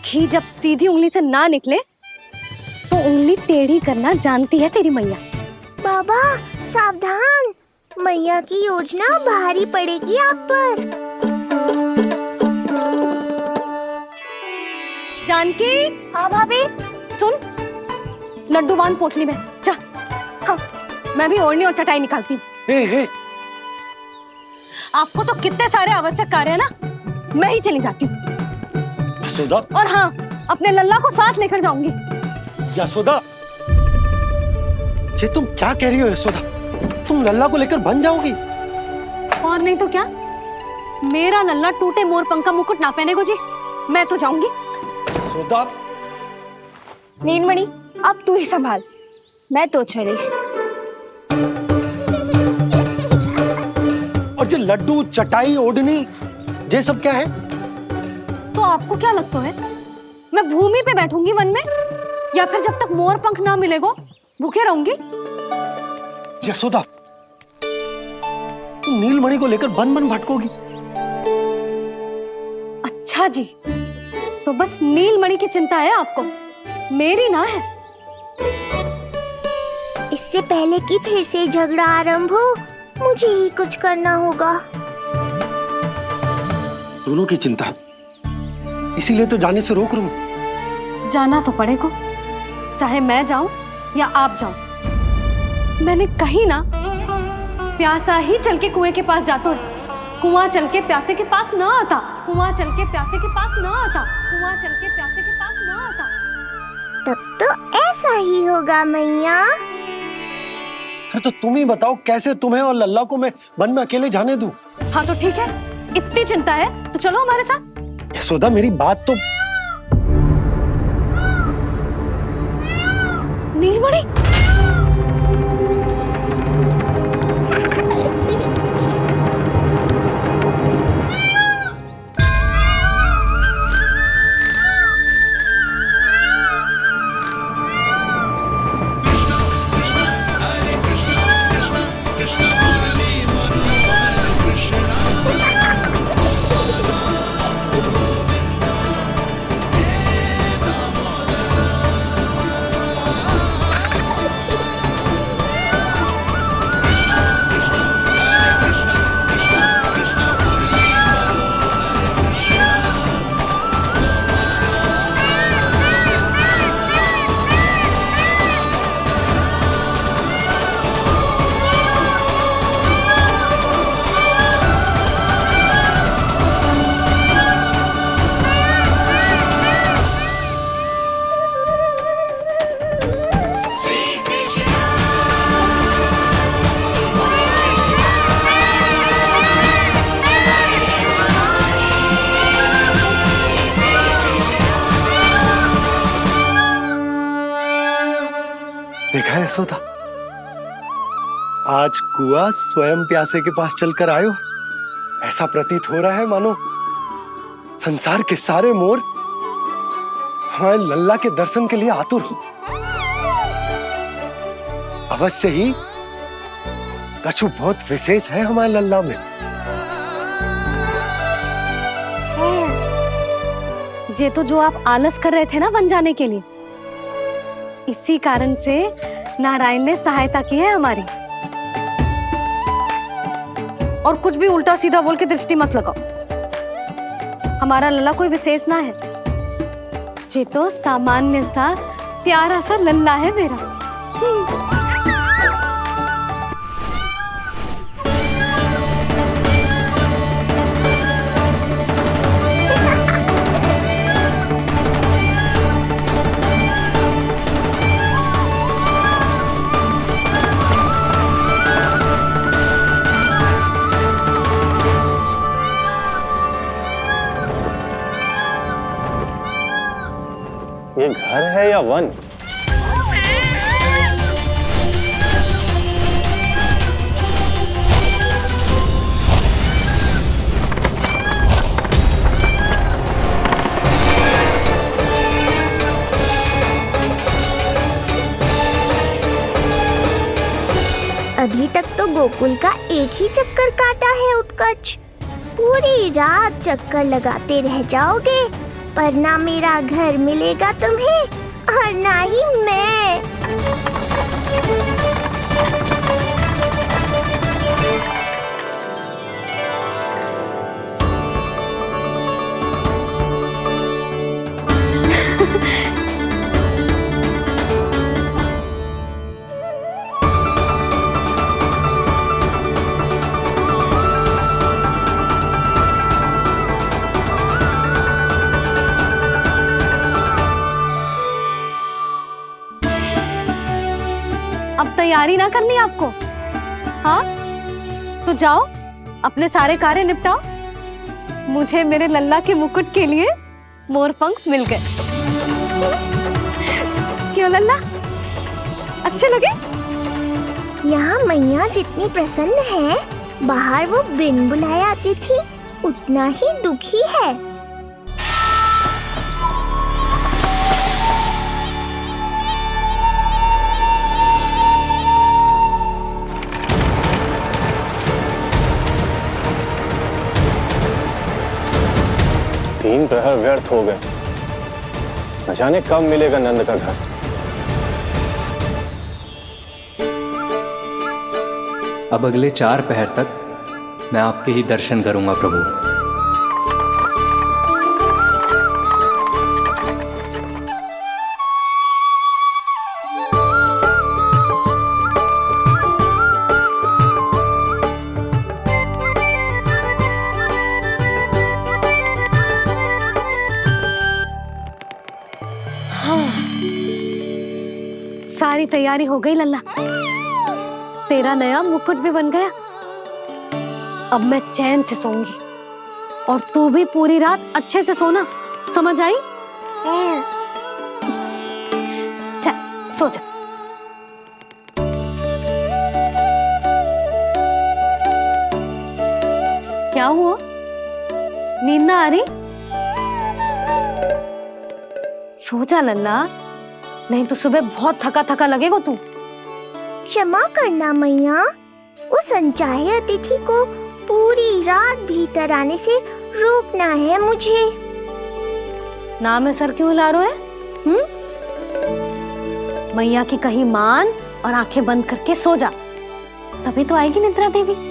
घी जब सीधी उंगली से ना निकले तो उंगली टेढ़ी करना जानती है तेरी मैया। बाबा सावधान, मैया की योजना भारी पड़ेगी आप पर। जानकी। हाँ भाभी। सुन, लड्डू बांध पोटली में, जा। हाँ, मैं भी ओढ़नी और चटाई निकालती हूँ। आपको तो कितने सारे आवश्यक कार्य है ना, मैं ही चली जाती हूँ। यशोदा। और हाँ, अपने लल्ला को साथ लेकर जाऊंगी। यशोदा, ये तुम क्या कह रही हो यशोदा? तुम लल्ला को लेकर बन जाओगी? और नहीं तो क्या, मेरा लल्ला टूटे मोर पंख का मुकुट ना पहने को जी, मैं तो जाऊंगी। यशोदा। नीलमणि, अब तू ही संभाल, मैं तो चली। और ये लड्डू, चटाई, ओढ़नी, ये सब क्या है? तो आपको क्या लगता है, मैं भूमि पे बैठूंगी वन में, या फिर जब तक मोर पंख ना मिलेगा भूखे रहूंगी? यशोदा, तुम नीलमणि को लेकर बन बन भटकोगी। अच्छा जी, तो बस नीलमणि की चिंता है आपको, मेरी ना है। इससे पहले कि फिर से झगड़ा आरंभ हो, मुझे ही कुछ करना होगा। दोनों की चिंता, इसीलिए तो जाने से रोक रहा हूं। जाना तो पड़ेगा, चाहे मैं जाऊं या आप जाओ। मैंने कहीं ना, प्यासा ही चल के कुएं के पास जाता है, कुआं चल के प्यासे के पास ना आता, कुआं चल के प्यासे के पास ना आता, कुआं चल के प्यासे के पास ना आता। तब तो ऐसा ही होगा मैया। अरे तो तुम ही बताओ, कैसे तुम्हें और लल्ला को मैं वन में अकेले जाने दूं? हाँ तो ठीक है, इतनी चिंता है तो चलो हमारे साथ। यशोदा, मेरी बात तो। नीलमणि, आज कुआ स्वयं प्यासे के पास चलकर आयो। ऐसा प्रतीत हो रहा है मानो संसार के सारे मोर हमारे लल्ला के दर्शन के लिए आतुर हो। अवश्य ही कछु बहुत विशेष है हमारे लल्ला में। ये तो जो आप आलस कर रहे थे ना बन जाने के लिए, इसी कारण से नारायण ने सहायता की है हमारी। और कुछ भी उल्टा सीधा बोल के दृष्टि मत लगाओ। हमारा लल्ला कोई विशेष ना है, ये तो सामान्य सा प्यारा सा लल्ला है मेरा। ये घर है या वन? अभी तक तो गोकुल का एक ही चक्कर काटा है उत्कर्ष। पूरी रात चक्कर लगाते रह जाओगे, पर ना मेरा घर मिलेगा तुम्हें और ना ही मैं। अब तैयारी ना करनी आपको? हाँ तो जाओ अपने सारे कार्य निपटाओ। मुझे मेरे लल्ला के मुकुट के लिए मोरपंख मिल गए। क्यों लल्ला, अच्छे लगे? यहाँ मैया जितनी प्रसन्न है, बाहर वो बिन बुलाए आती थी उतना ही दुखी है। तीन प्रहर व्यर्थ हो गए, न जाने कब मिलेगा नंद का घर। अब अगले 4 पहर तक मैं आपके ही दर्शन करूंगा प्रभु। सारी तैयारी हो गई लल्ला, तेरा नया मुकुट भी बन गया। अब मैं चैन से सोऊंगी और तू भी पूरी रात अच्छे से सोना, समझ आई? चल सो जा। क्या हुआ, नींद ना आ रही? सो जा लल्ला, नहीं तो सुबह बहुत थका थका लगेगा तू। क्षमा करना मैया, उस अनचाहे अतिथि को पूरी रात भीतर आने से रोकना है मुझे। ना में सर क्यों हिला रहे हैं? मैया की कहीं मान और आंखें बंद करके सो जा, तभी तो आएगी निद्रा देवी।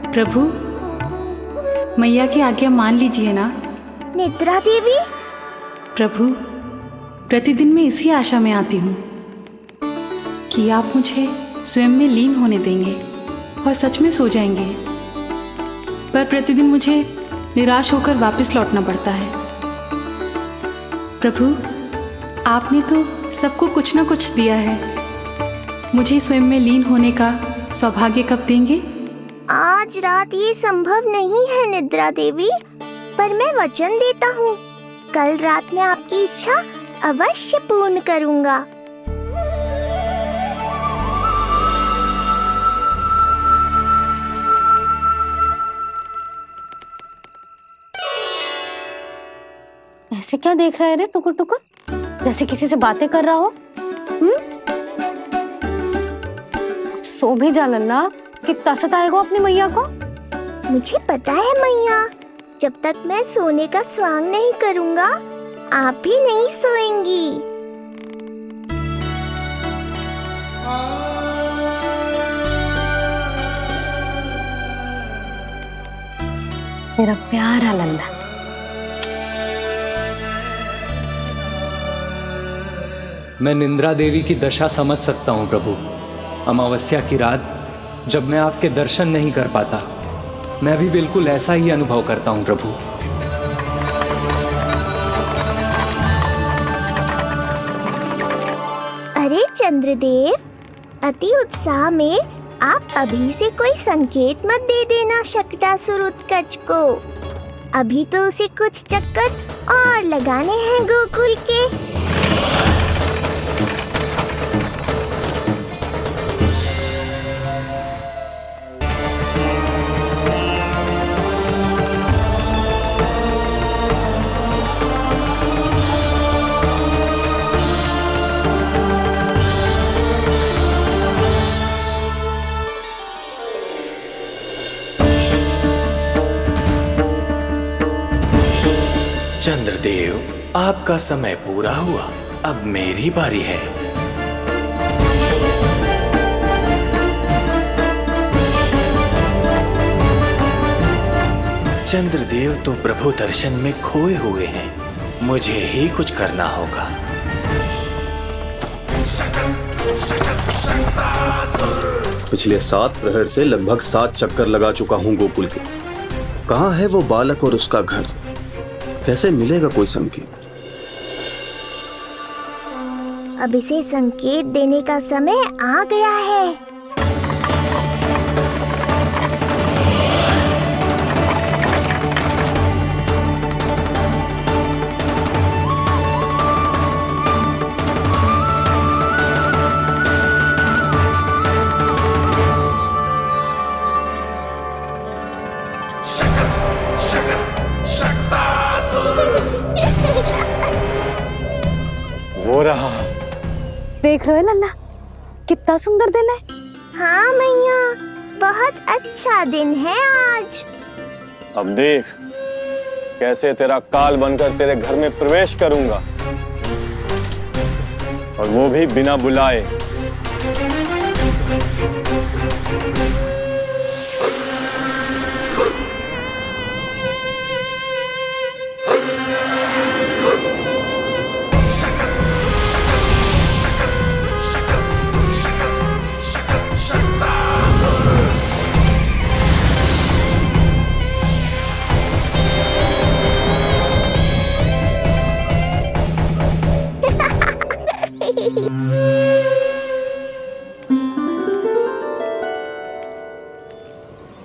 प्रभु, मैया की आज्ञा मान लीजिए ना। निद्रा देवी? प्रभु, प्रतिदिन मैं इसी आशा में आती हूँ कि आप मुझे स्वयं में लीन होने देंगे और सच में सो जाएंगे, पर प्रतिदिन मुझे निराश होकर वापस लौटना पड़ता है। प्रभु, आपने तो सबको कुछ ना कुछ दिया है, मुझे स्वयं में लीन होने का सौभाग्य कब देंगे? आज रात ये संभव नहीं है निद्रा देवी, पर मैं वचन देता हूँ कल रात में आपकी इच्छा अवश्य पूर्ण करूँगा। ऐसे क्या देख रहा है रे टुकुर टुकुर, जैसे किसी से बातें कर रहा हो? सो भी जा लल्ला, कितना सताएगा अपनी मैया को। मुझे पता है मैया, जब तक मैं सोने का स्वांग नहीं करूँगा आप भी नहीं सोएंगी। मेरा प्यारा लल्ला। मैं निंद्रा देवी की दशा समझ सकता हूँ प्रभु। अमावस्या की रात जब मैं आपके दर्शन नहीं कर पाता, मैं भी बिल्कुल ऐसा ही अनुभव करता हूँ प्रभु। अरे चंद्रदेव, अति उत्साह में आप अभी से कोई संकेत मत दे देना शकटासुर उत्कच को। अभी तो उसे कुछ चक्कर और लगाने हैं गोकुल के। चंद्रदेव, आपका समय पूरा हुआ, अब मेरी बारी है। चंद्रदेव तो प्रभु दर्शन में खोए हुए हैं, मुझे ही कुछ करना होगा। पिछले 7 प्रहर से लगभग 7 चक्कर लगा चुका हूँ गोकुल के। कहाँ है वो बालक और उसका घर? कैसे मिलेगा कोई संकेत? अब इसे संकेत देने का समय आ गया है। वो रहा। देख रहे हो लल्ला, कितना सुंदर दिन है। हाँ मैया, बहुत अच्छा दिन है आज। अब देख कैसे तेरा काल बनकर तेरे घर में प्रवेश करूंगा, और वो भी बिना बुलाए।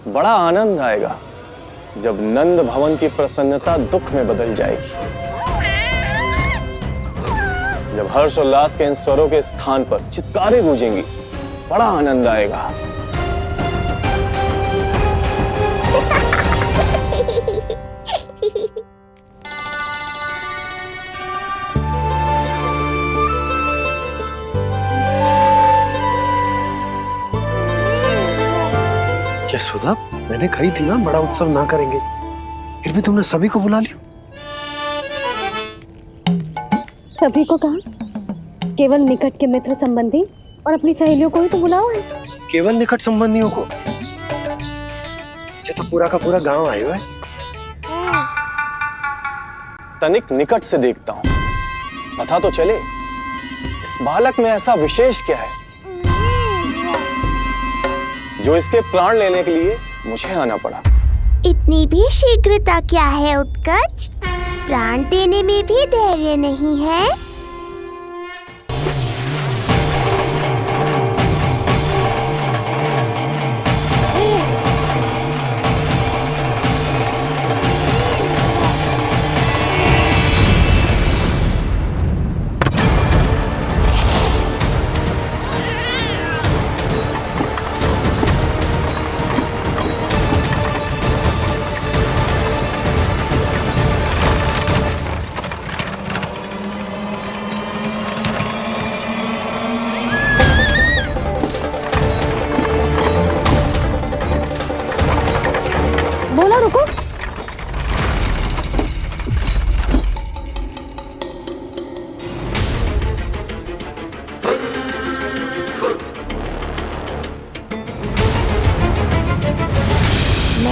बड़ा आनंद आएगा जब नंद भवन की प्रसन्नता दुख में बदल जाएगी, जब हर्षोल्लास के इन स्वरों के स्थान पर चित्कारें गूंजेंगी। बड़ा आनंद आएगा। क्या सुधा, मैंने कही थी ना बड़ा उत्सव ना करेंगे, फिर भी तुमने सभी को बुला लिया। सभी को कहा? केवल निकट के मित्र संबंधी और अपनी सहेलियों को ही तो बुलाओ है। केवल निकट संबंधियों को? ये तो पूरा का पूरा गांव आया है। तनिक निकट से देखता हूं, पता तो चले इस बालक में ऐसा विशेष क्या है जो इसके प्राण लेने के लिए मुझे आना पड़ा। इतनी भी शीघ्रता क्या है उत्कच? प्राण देने में भी धैर्य नहीं है।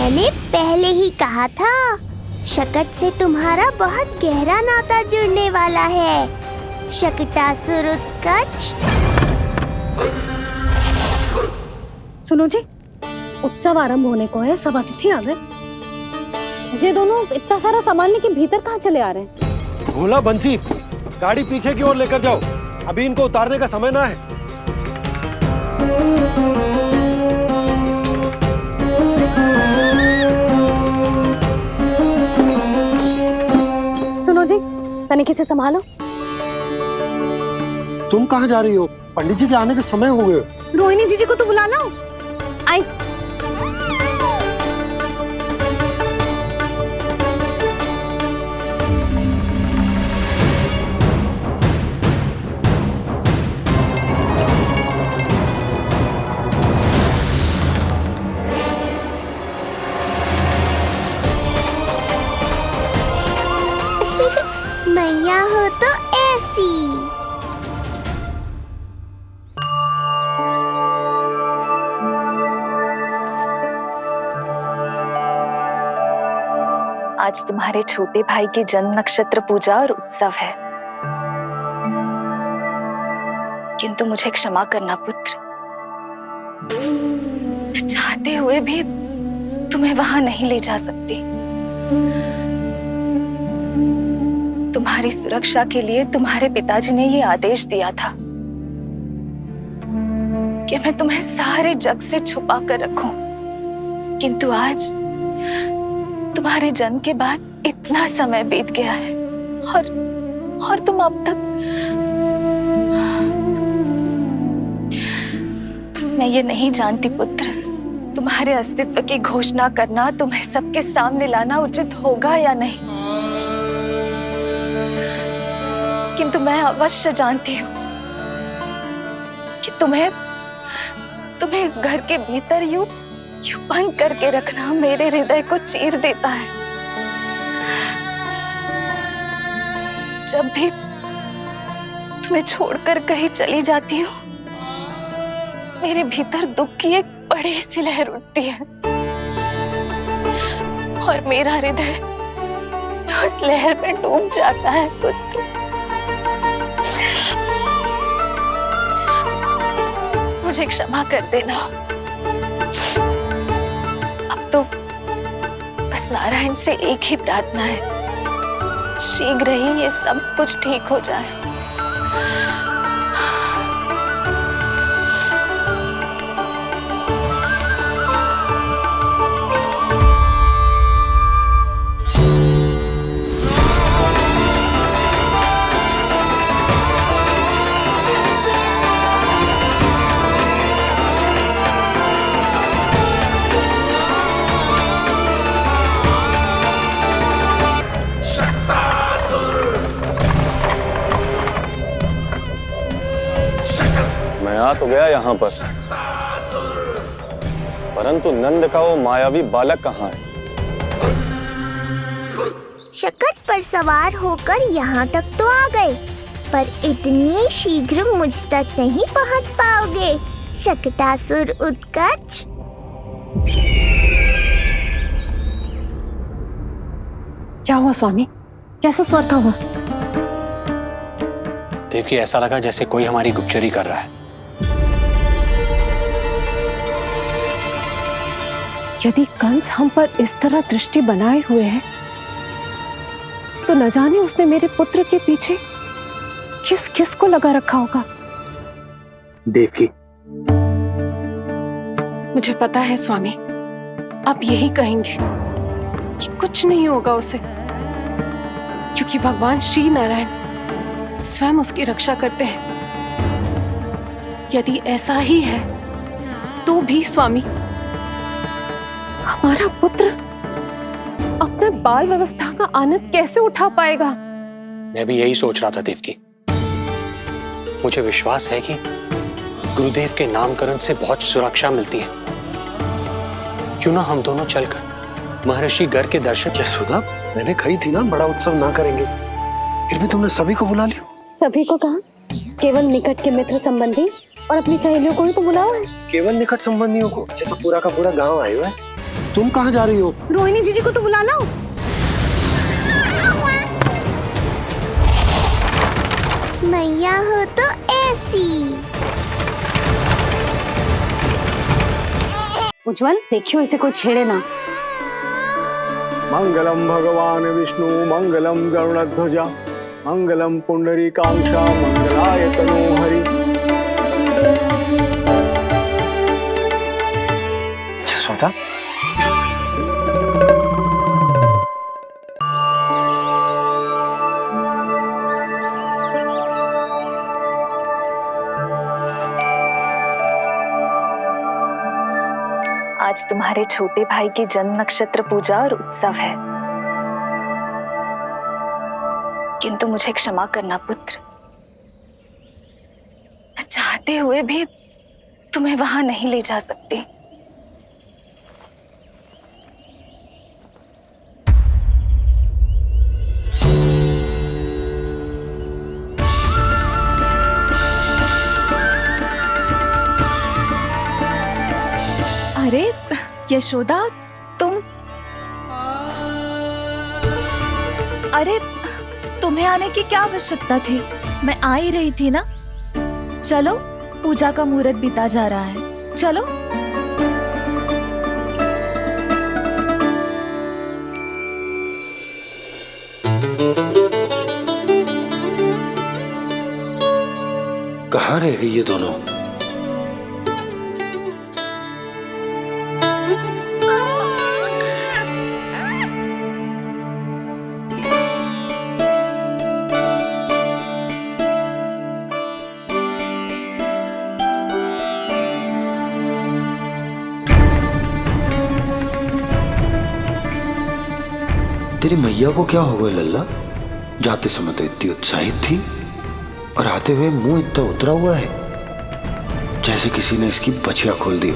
मैंने पहले ही कहा था, शकट से तुम्हारा बहुत गहरा नाता जुड़ने वाला है। शकटासुर उत्कच। सुनो जी, उत्सव आरंभ होने को है, सब अतिथि आ गए। ये दोनों इतना सारा सामान लेके भीतर कहाँ चले आ रहे हैं? भोला बंसी, गाड़ी पीछे की ओर लेकर जाओ, अभी इनको उतारने का समय ना है। सुनो जी, तनिके से संभालो। तुम कहाँ जा रही हो? पंडित जी के आने के समय हो गए। रोहिणी जी को तो बुला लो। आई। मैया हो तो ऐसी। आज तुम्हारे छोटे भाई की जन्म नक्षत्र पूजा और उत्सव है, किंतु मुझे क्षमा करना पुत्र, चाहते हुए भी तुम्हें वहां नहीं ले जा सकती। तुम्हारी सुरक्षा के लिए तुम्हारे पिताजी ने ये आदेश दिया था कि मैं तुम्हें सारे जग से छुपा कर रखूं, किंतु आज तुम्हारे जन्म के बाद इतना समय बीत गया है और तुम अब तक। मैं ये नहीं जानती पुत्र, तुम्हारे अस्तित्व की घोषणा करना, तुम्हें सबके सामने लाना उचित होगा या नहीं, किंतु मैं अवश्य जानती हूँ कि तुम्हें इस घर के भीतर यूं बंद करके रखना मेरे हृदय को चीर देता है। जब भी तुम्हें छोड़कर कहीं चली जाती हूँ, मेरे भीतर दुख की एक बड़ी सी लहर उठती है और मेरा हृदय उस लहर में डूब जाता है पुत्र। मुझे क्षमा कर देना। अब तो बस नारायण से एक ही प्रार्थना है, शीघ्र ही ये सब कुछ ठीक हो जाए। मैं आ तो गया यहाँ पर, परंतु नंद का वो मायावी बालक कहाँ है? शकट पर सवार होकर यहाँ तक तो आ गए, पर इतनी शीघ्र मुझ तक नहीं पहुँच पाओगे शकटासुर उत्कच। क्या हुआ स्वामी? कैसा स्वर था वो? देवकी, ऐसा लगा जैसे कोई हमारी गुप्तचरी कर रहा है। यदि कंस हम पर इस तरह दृष्टि बनाए हुए है, तो न जाने उसने मेरे पुत्र के पीछे किस किस को लगा रखा होगा। देवकी, मुझे पता है स्वामी, आप यही कहेंगे कि कुछ नहीं होगा उसे, क्योंकि भगवान श्री नारायण स्वयं उसकी रक्षा करते हैं। यदि ऐसा ही है तो भी स्वामी, हमारा पुत्र अपने बाल व्यवस्था का आनंद कैसे उठा पाएगा? मैं भी यही सोच रहा था देवकी। मुझे विश्वास है कि गुरुदेव के नामकरण से बहुत सुरक्षा मिलती है। क्यों ना हम दोनों चलकर महर्षि गर के दर्शन। यशोदा, मैंने कही थी ना बड़ा उत्सव ना करेंगे, फिर भी तुमने सभी को बुला लिया। सभी को कहा? केवल निकट के मित्र संबंधी और अपनी सहेलियों को ही तो बुलाओ है। केवल निकट संबंधियों को? अच्छा, तो पूरा का पूरा गांव आया हुआ है। तुम कहाँ जा रही हो? रोहिणी जीजी को तो बुला लाओ। मैया हो तो ऐसी। उज्जवल देखियो इसे कोई छेड़े ना। मंगलम भगवान विष्णु मंगलम गरुड़ध्वजा मंगलम पुंडरीकाक्षा मंगलाय तनोहरि। यशोदा, आज तुम्हारे छोटे भाई की जन्म नक्षत्र पूजा और उत्सव है, किंतु मुझे क्षमा करना पुत्र, चाहते हुए भी तुम्हें वहां नहीं ले जा सकती। अरे यशोदा, अरे तुम्हें आने की क्या आवश्यकता थी? मैं आ ही रही थी ना। चलो, पूजा का मुहूर्त बीता जा रहा है, चलो। कहाँ रह गई ये दोनों? तेरी मैया को क्या हो गया लल्ला? जाते समय तो इतनी उत्साहित थी और आते हुए मुंह इतना उतरा हुआ है जैसे किसी ने इसकी बचिया खोल दी।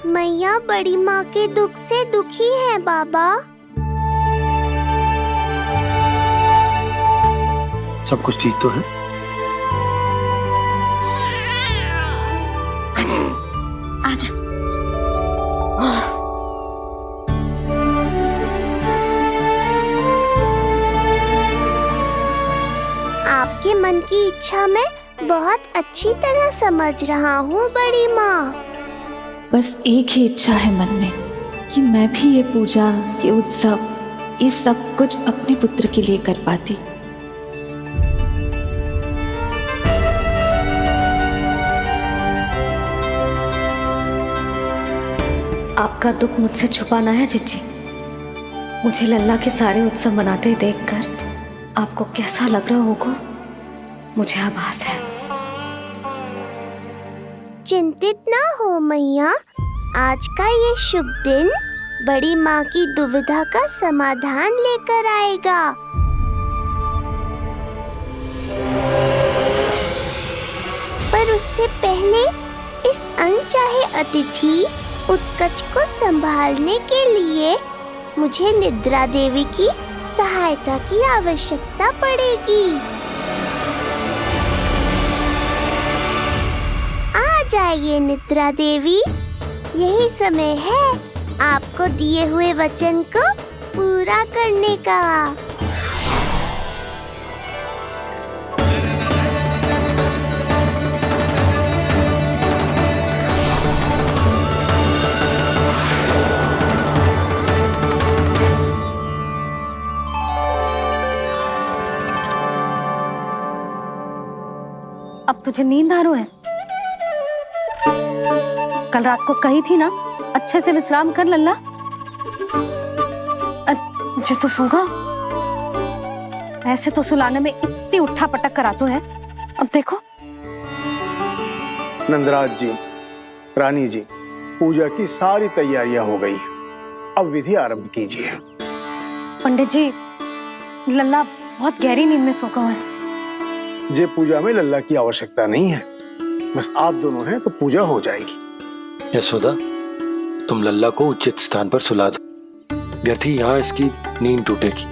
मैया बड़ी माँ के दुख से दुखी है बाबा। सब कुछ ठीक तो है? आजा। आपके मन की इच्छा मैं बहुत अच्छी तरह समझ रहा हूँ बड़ी माँ। बस एक ही इच्छा है मन में कि मैं भी ये पूजा, ये उत्सव, ये सब कुछ अपने पुत्र के लिए कर पाती। आपका दुख मुझसे छुपाना है जिज्जी। मुझे लल्ला के सारे उत्सव मनाते देखकर आपको कैसा लग रहा होगा मुझे आभास है। चिंतित ना हो मैया, आज का ये शुभ दिन बड़ी माँ की दुविधा का समाधान लेकर आएगा। पर उससे पहले इस अनचाहे अतिथि उत्कच को संभालने के लिए मुझे निद्रा देवी की सहायता की आवश्यकता पड़ेगी। आ जाइए निद्रा देवी, यही समय है आपको दिए हुए वचन को पूरा करने का। अब तुझे नींद आ रही है? कल रात को कही थी ना अच्छे से विश्राम कर लल्ला। जो तो सोगा, ऐसे तो सुलाने में इतनी उठा पटक करा तो है। अब देखो। नंदराज जी, रानी जी, पूजा की सारी तैयारियां हो गई हैं। अब विधि आरंभ कीजिए। पंडित जी, लल्ला बहुत गहरी नींद में सोगा है। जे पूजा में लल्ला की आवश्यकता नहीं है, बस आप दोनों हैं तो पूजा हो जाएगी। यशोदा, तुम लल्ला को उचित स्थान पर सुला दो, व्यर्थ ही यहाँ इसकी नींद टूटेगी।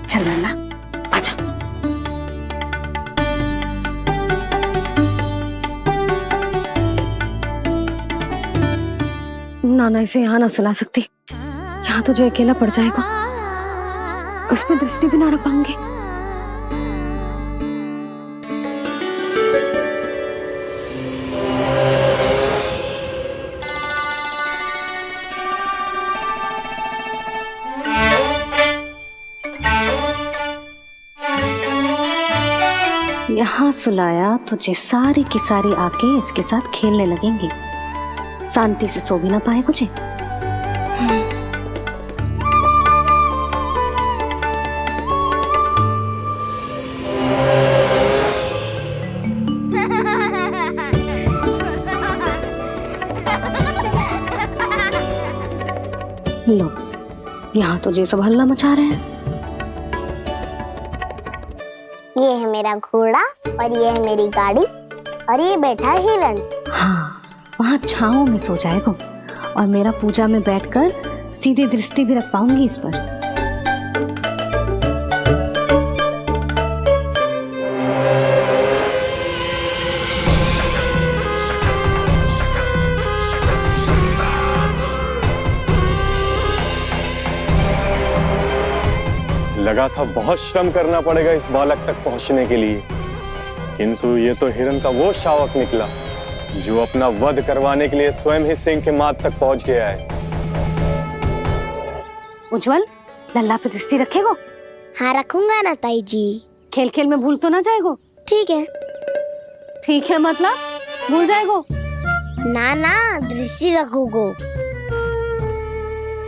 चल लल्ला, आजा। नाना इसे यहाँ ना सुला सकती। यहाँ तो जो अकेला पड़ जाएगा, उसमें दृष्टि भी ना रख पाऊंगी। यहाँ सुलाया तो जे सारी की सारी आके इसके साथ खेलने लगेंगी। शांति से सो भी ना पाए कुछ। लो, यहाँ तो जे सब हल्ला मचा रहे हैं। ये है मेरा घोड़ा और ये है मेरी गाड़ी और ये बैठा है हिरण। हाँ, वहाँ छांव में सो जाएगा और मेरा पूजा में बैठकर सीधे दृष्टि भी रख पाऊंगी इस पर। लगा था बहुत श्रम करना पड़ेगा इस बालक तक पहुंचने के लिए, किंतु ये तो हिरण का वो शावक निकला जो अपना वध करवाने के लिए स्वयं ही सिंह के माद तक पहुंच गया है। उज्जवल, लल्ला पे दृष्टि रखेगो? हाँ रखूंगा ना ताई जी। खेल खेल में भूल तो ना जाएगो? ठीक है। ठीक है मतलब भूल जाएगो? ना ना, दृष्टि रखोगो।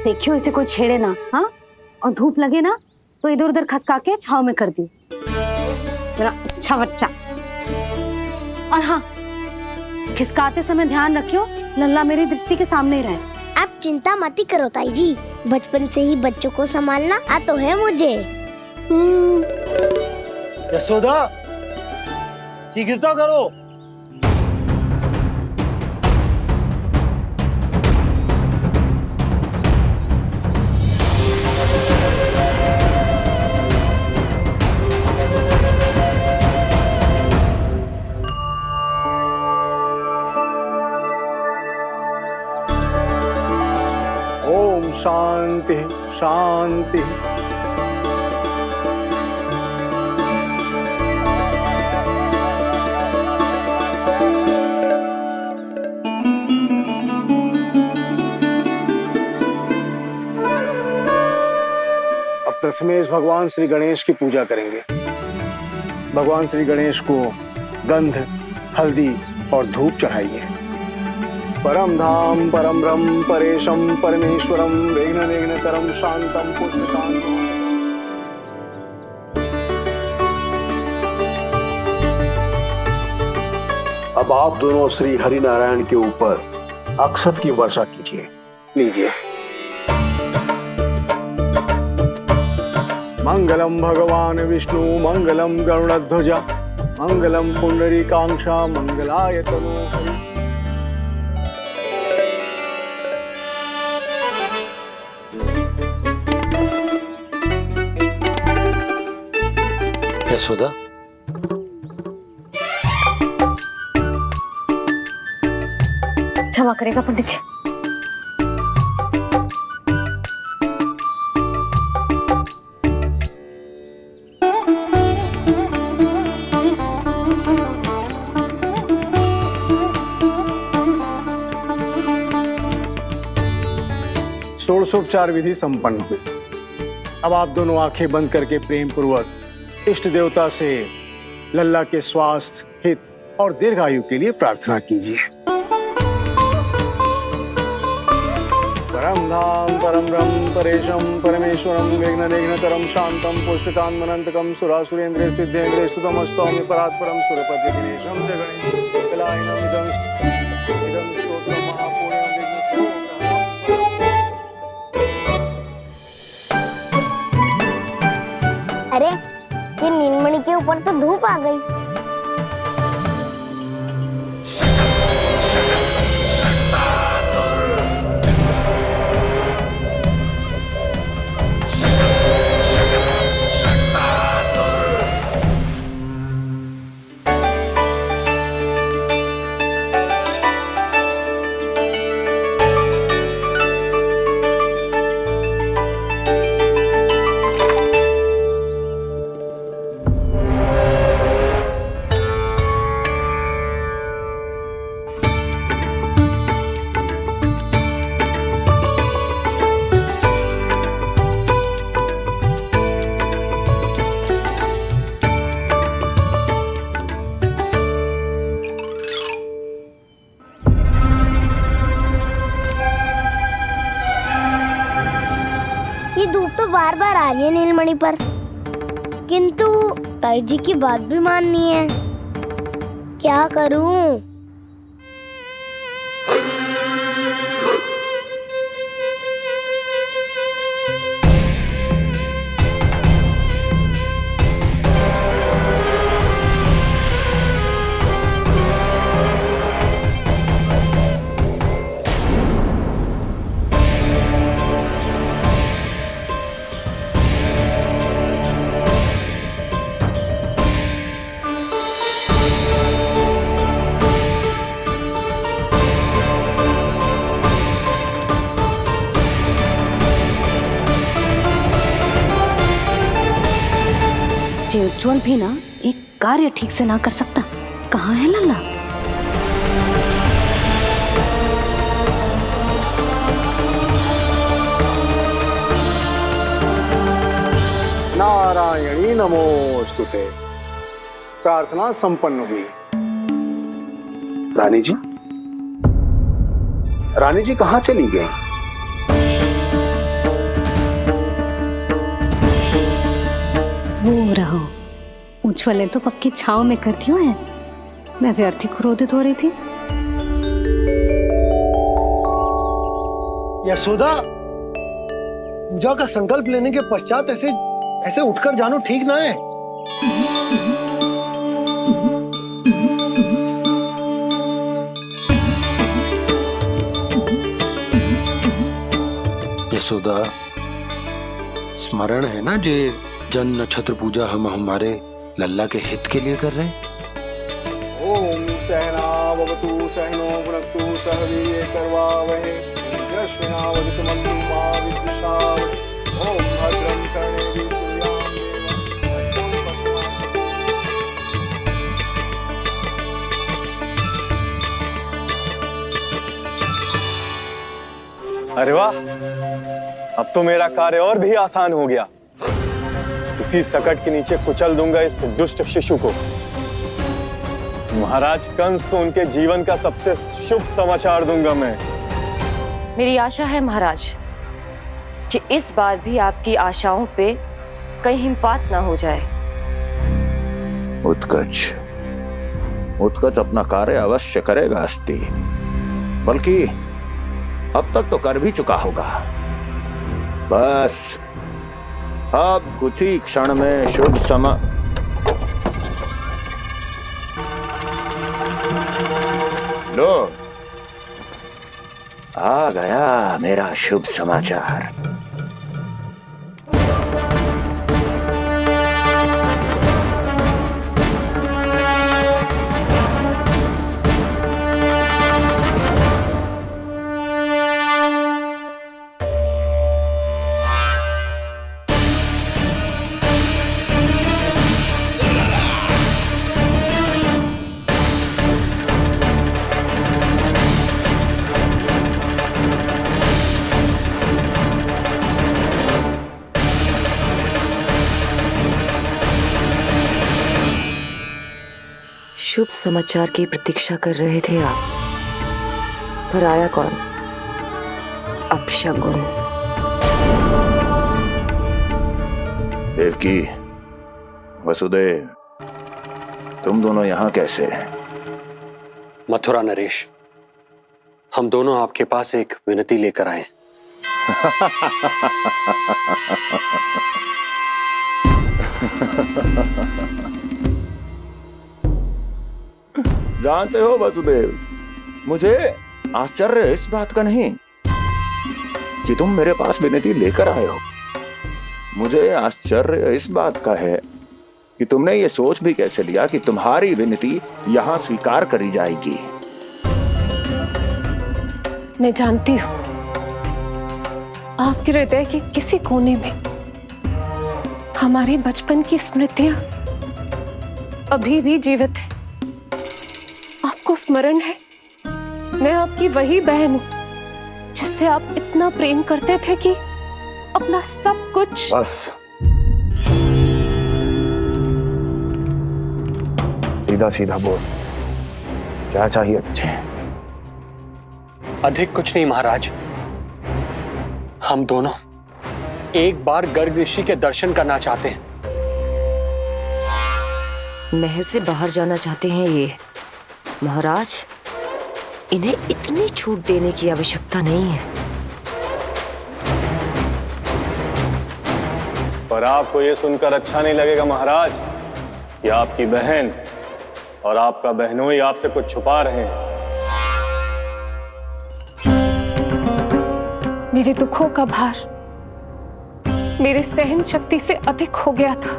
देखियो इसे कोई छेड़े ना, हाँ? और धूप लगे ना तो इधर उधर खसका के छाव में कर दी। मेरा अच्छा बच्चा। और हाँ, खिसकाते समय ध्यान रखियो लल्ला मेरी दृष्टि के सामने ही रहे। आप चिंता मत करो ताई जी, बचपन से ही बच्चों को संभालना आता है मुझे। यशोदा, शीघ्रता करो। ओम शांति शांति। अब प्रथमेश भगवान श्री गणेश की पूजा करेंगे। भगवान श्री गणेश को गंध, हल्दी और धूप चढ़ाइए। परम धाम परम ब्रह्म परेशम परमेश्वरम विघ्न निघ्नकरम शांतम पुष्पकांतम। अब आप दोनों श्री हरि नारायण के ऊपर अक्षत की वर्षा कीजिए। लीजिए। मंगलम भगवान विष्णु मंगलम गरुड़ध्वजा मंगलम पुंडरीकाक्षा मंगलाय तनोहरि। यशोदा, क्षमा करेगा पंडित जी। षोडशोपचार विधि संपन्न हुई। अब आप दोनों आंखें बंद करके प्रेम पूर्वक इष्ट देवता से लल्ला के स्वास्थ्य, हित और दीर्घायु के लिए प्रार्थना कीजिए। परम धाम परम ब्रह्म परेशम परमेश्वरम विघ्न निघ्नकरम शांतम पुष्टकान्मनंतकम सुरासुरेंद्र सिद्धेंद्र स्तुतम स्तौम्य परात्परम सुरपति दिनेशम जगणेश कलायनम इदं स्तोत्रम महापुण्यम विघ्न। अरे ये नीलमणि के ऊपर तो धूप आ गई। बार बार आ रही है नीलमणि पर, किंतु ताई जी की बात भी माननी है। क्या करूं? उज्ज्वल भी ना एक कार्य ठीक से ना कर सकता। कहाँ है लल्ला? नारायणी नमोस्तुते। प्रार्थना संपन्न हुई। रानी जी, रानी जी कहाँ चली गई? वो रहो, उज्ज्वल तो पक्की छाव में करती हूँ है। मैं व्यर्थ ही क्रोधित हो रही थी। यशोदा, पूजा का संकल्प लेने के पश्चात ऐसे उठकर जानो ठीक ना है। यशोदा, स्मरण है ना जे जन नक्षत्र पूजा हम हमारे लल्ला के हित के लिए कर रहे हैं। ओम सहनावतु सहनो भुनक्तु सह वीर्येर्करवावहै तेजस्विनावधीतमस्तु मा विद्विषावहै। ओम भद्रं कर्णेभिः सूर्यां देवं। अरे वाह, अब तो मेरा कार्य और भी आसान हो गया। इसी सकट के नीचे कुचल दूंगा इस दुष्ट शिशु को। महाराज कंस को उनके जीवन का सबसे शुभ समाचार दूंगा मैं। मेरी आशा है महाराज कि इस बार भी आपकी आशाओं पे कहीं हिमपात ना हो जाए। उत्कच अपना कार्य अवश्य करेगा अस्ति, बल्कि अब तक तो कर भी चुका होगा। बस अब कुछ ही क्षण में शुभ समय। लो, आ गया मेरा शुभ समाचार। शुभ समाचार की प्रतीक्षा कर रहे थे आप, पर आया कौन? अपशगुन। देवकी, वसुदेव, तुम दोनों यहाँ कैसे? मथुरा नरेश, हम दोनों आपके पास एक विनती लेकर आए। जानते हो वसुदेव, मुझे आश्चर्य इस बात का नहीं कि तुम मेरे पास विनती लेकर आए हो। मुझे आश्चर्य इस बात का है कि तुमने ये सोच भी कैसे लिया कि तुम्हारी विनती यहां स्वीकार करी जाएगी। मैं जानती हूँ आपके हृदय के किसी कोने में हमारे बचपन की स्मृतियां अभी भी जीवित है। आपको स्मरण है, मैं आपकी वही बहन हूं जिससे आप इतना प्रेम करते थे कि अपना सब कुछ। बस सीधा सीधा बोल, क्या चाहिए तुझे? अधिक कुछ नहीं महाराज, हम दोनों एक बार गर्ग ऋषि के दर्शन करना चाहते हैं। महल से बाहर जाना चाहते हैं ये। महाराज, इन्हें इतनी छूट देने की आवश्यकता नहीं है। पर आपको ये सुनकर अच्छा नहीं लगेगा महाराज कि आपकी बहन और आपका बहनोई आपसे कुछ छुपा रहे हैं। मेरे दुखों का भार मेरे सहन शक्ति से अधिक हो गया था,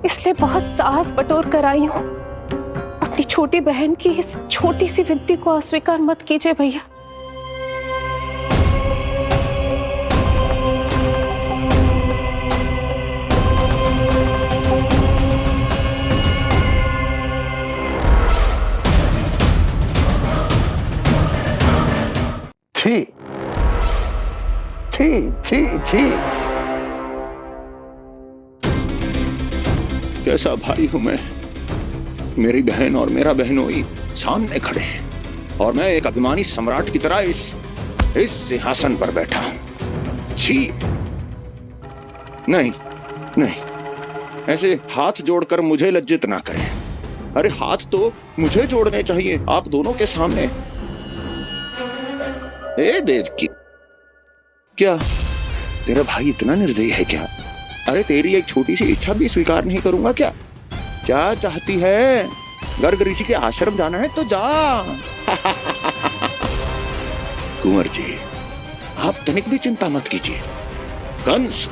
इसलिए बहुत साहस बटोर कर आई हूं। अपनी छोटी बहन की इस छोटी सी विनती को अस्वीकार मत कीजिए भैया। छी छी छी छी, कैसा भाई हूं मैं। मेरी बहन और मेरा बहनोई सामने खड़े हैं और मैं एक अभिमानी सम्राट की तरह इस सिंहासन पर बैठा हूं। छी, नहीं नहीं, ऐसे हाथ जोड़कर मुझे लज्जित ना करें। अरे हाथ तो मुझे जोड़ने चाहिए आप दोनों के सामने। ए देवकी, क्या तेरा भाई इतना निर्दयी है क्या? अरे तेरी एक छोटी सी इच्छा भी स्वीकार नहीं करूंगा क्या? क्या चाहती है? गर्ग ऋषि के आश्रम जाना है तो जा। कुंवर जी, आप तनिक भी चिंता मत कीजिए। कंस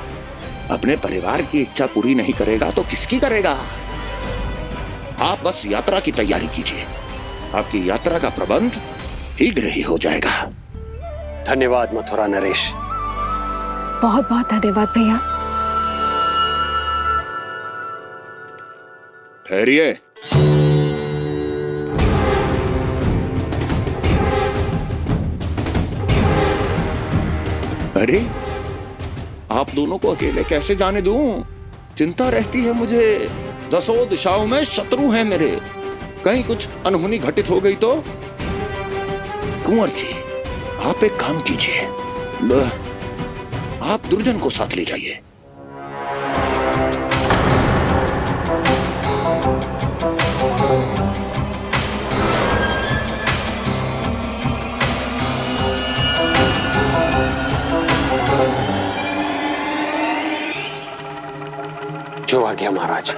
अपने परिवार की इच्छा पूरी नहीं करेगा तो किसकी करेगा? आप बस यात्रा की तैयारी कीजिए, आपकी यात्रा का प्रबंध शीघ्र ही हो जाएगा। धन्यवाद मथुरा नरेश। बहुत बहुत धन्यवाद भैया। ठहरिए। अरे आप दोनों को अकेले कैसे जाने दूं? चिंता रहती है मुझे। दसों दिशाओं में शत्रु हैं मेरे, कहीं कुछ अनहोनी घटित हो गई तो? कुंवर जी, आप एक काम कीजिए, आप दुर्जन को साथ ले जाइए। जो आ गया महाराज।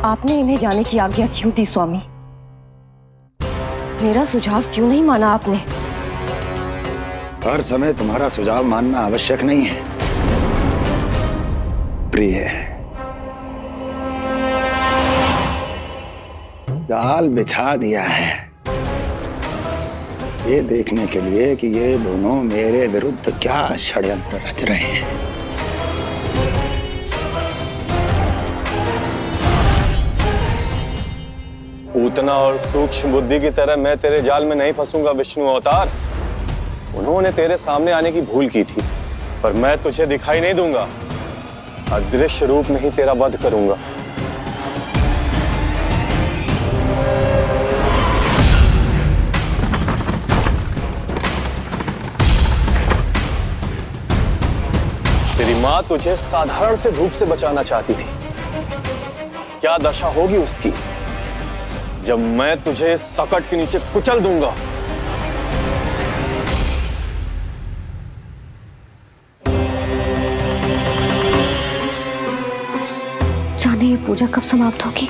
आपने इन्हें जाने की आज्ञा क्यों दी स्वामी? मेरा सुझाव क्यों नहीं माना आपने? हर समय तुम्हारा सुझाव मानना आवश्यक नहीं है प्रिय। जाल बिछा दिया है ये देखने के लिए कि ये दोनों मेरे विरुद्ध क्या षड्यंत्र रच रहे हैं। पूतना और सूक्ष्म बुद्धि की तरह मैं तेरे जाल में नहीं फंसूंगा विष्णु अवतार। उन्होंने तेरे सामने आने की भूल की थी, पर मैं तुझे दिखाई नहीं दूंगा। अदृश्य रूप में ही तेरा वध करूंगा। तेरी मां तुझे साधारण से धूप से बचाना चाहती थी। क्या दशा होगी उसकी जब मैं तुझे सकट के नीचे कुचल दूंगा। जाने ये पूजा कब समाप्त होगी?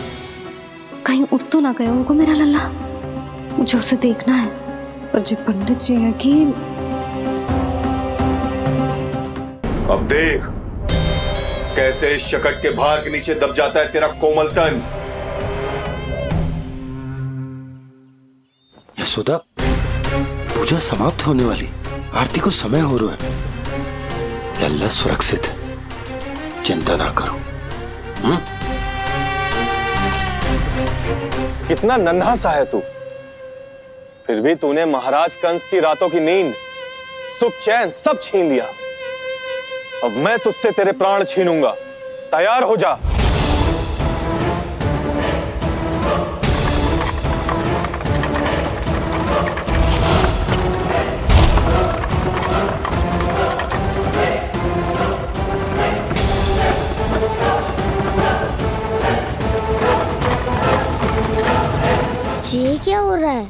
कहीं उठ तो ना गया होगा मेरा लल्ला? मुझे उसे देखना है। पर जो पंडित जी है कि अब देख कैसे इस शकट के भार के नीचे दब जाता है तेरा कोमल तन। यशोदा, पूजा समाप्त होने वाली, आरती को समय हो रहा है। लल्ला सुरक्षित है, चिंता ना करो। कितना नन्हा सा है तू, फिर भी तूने महाराज कंस की रातों की नींद सुख चैन सब छीन लिया। अब मैं तुझसे तेरे प्राण छीनूंगा। तैयार हो जा। ये क्या हो रहा है?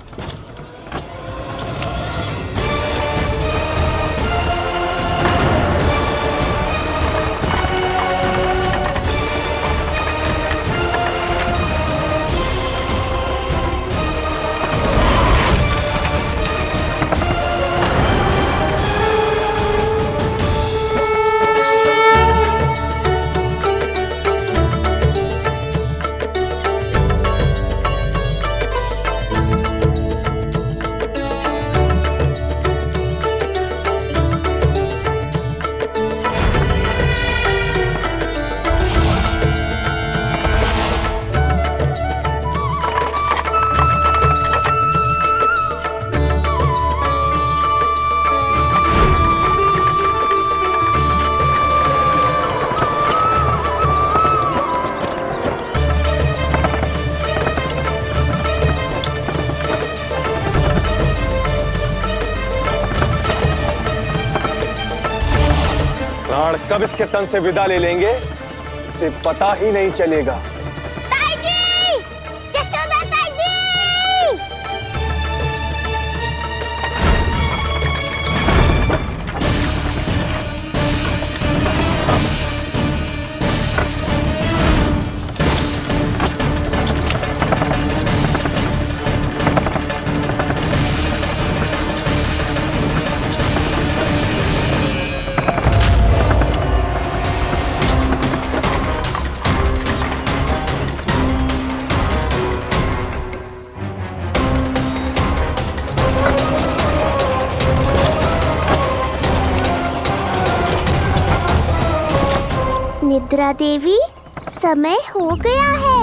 प्राण कब इसके तन से विदा ले लेंगे इसे पता ही नहीं चलेगा। निद्रा देवी, समय हो गया है।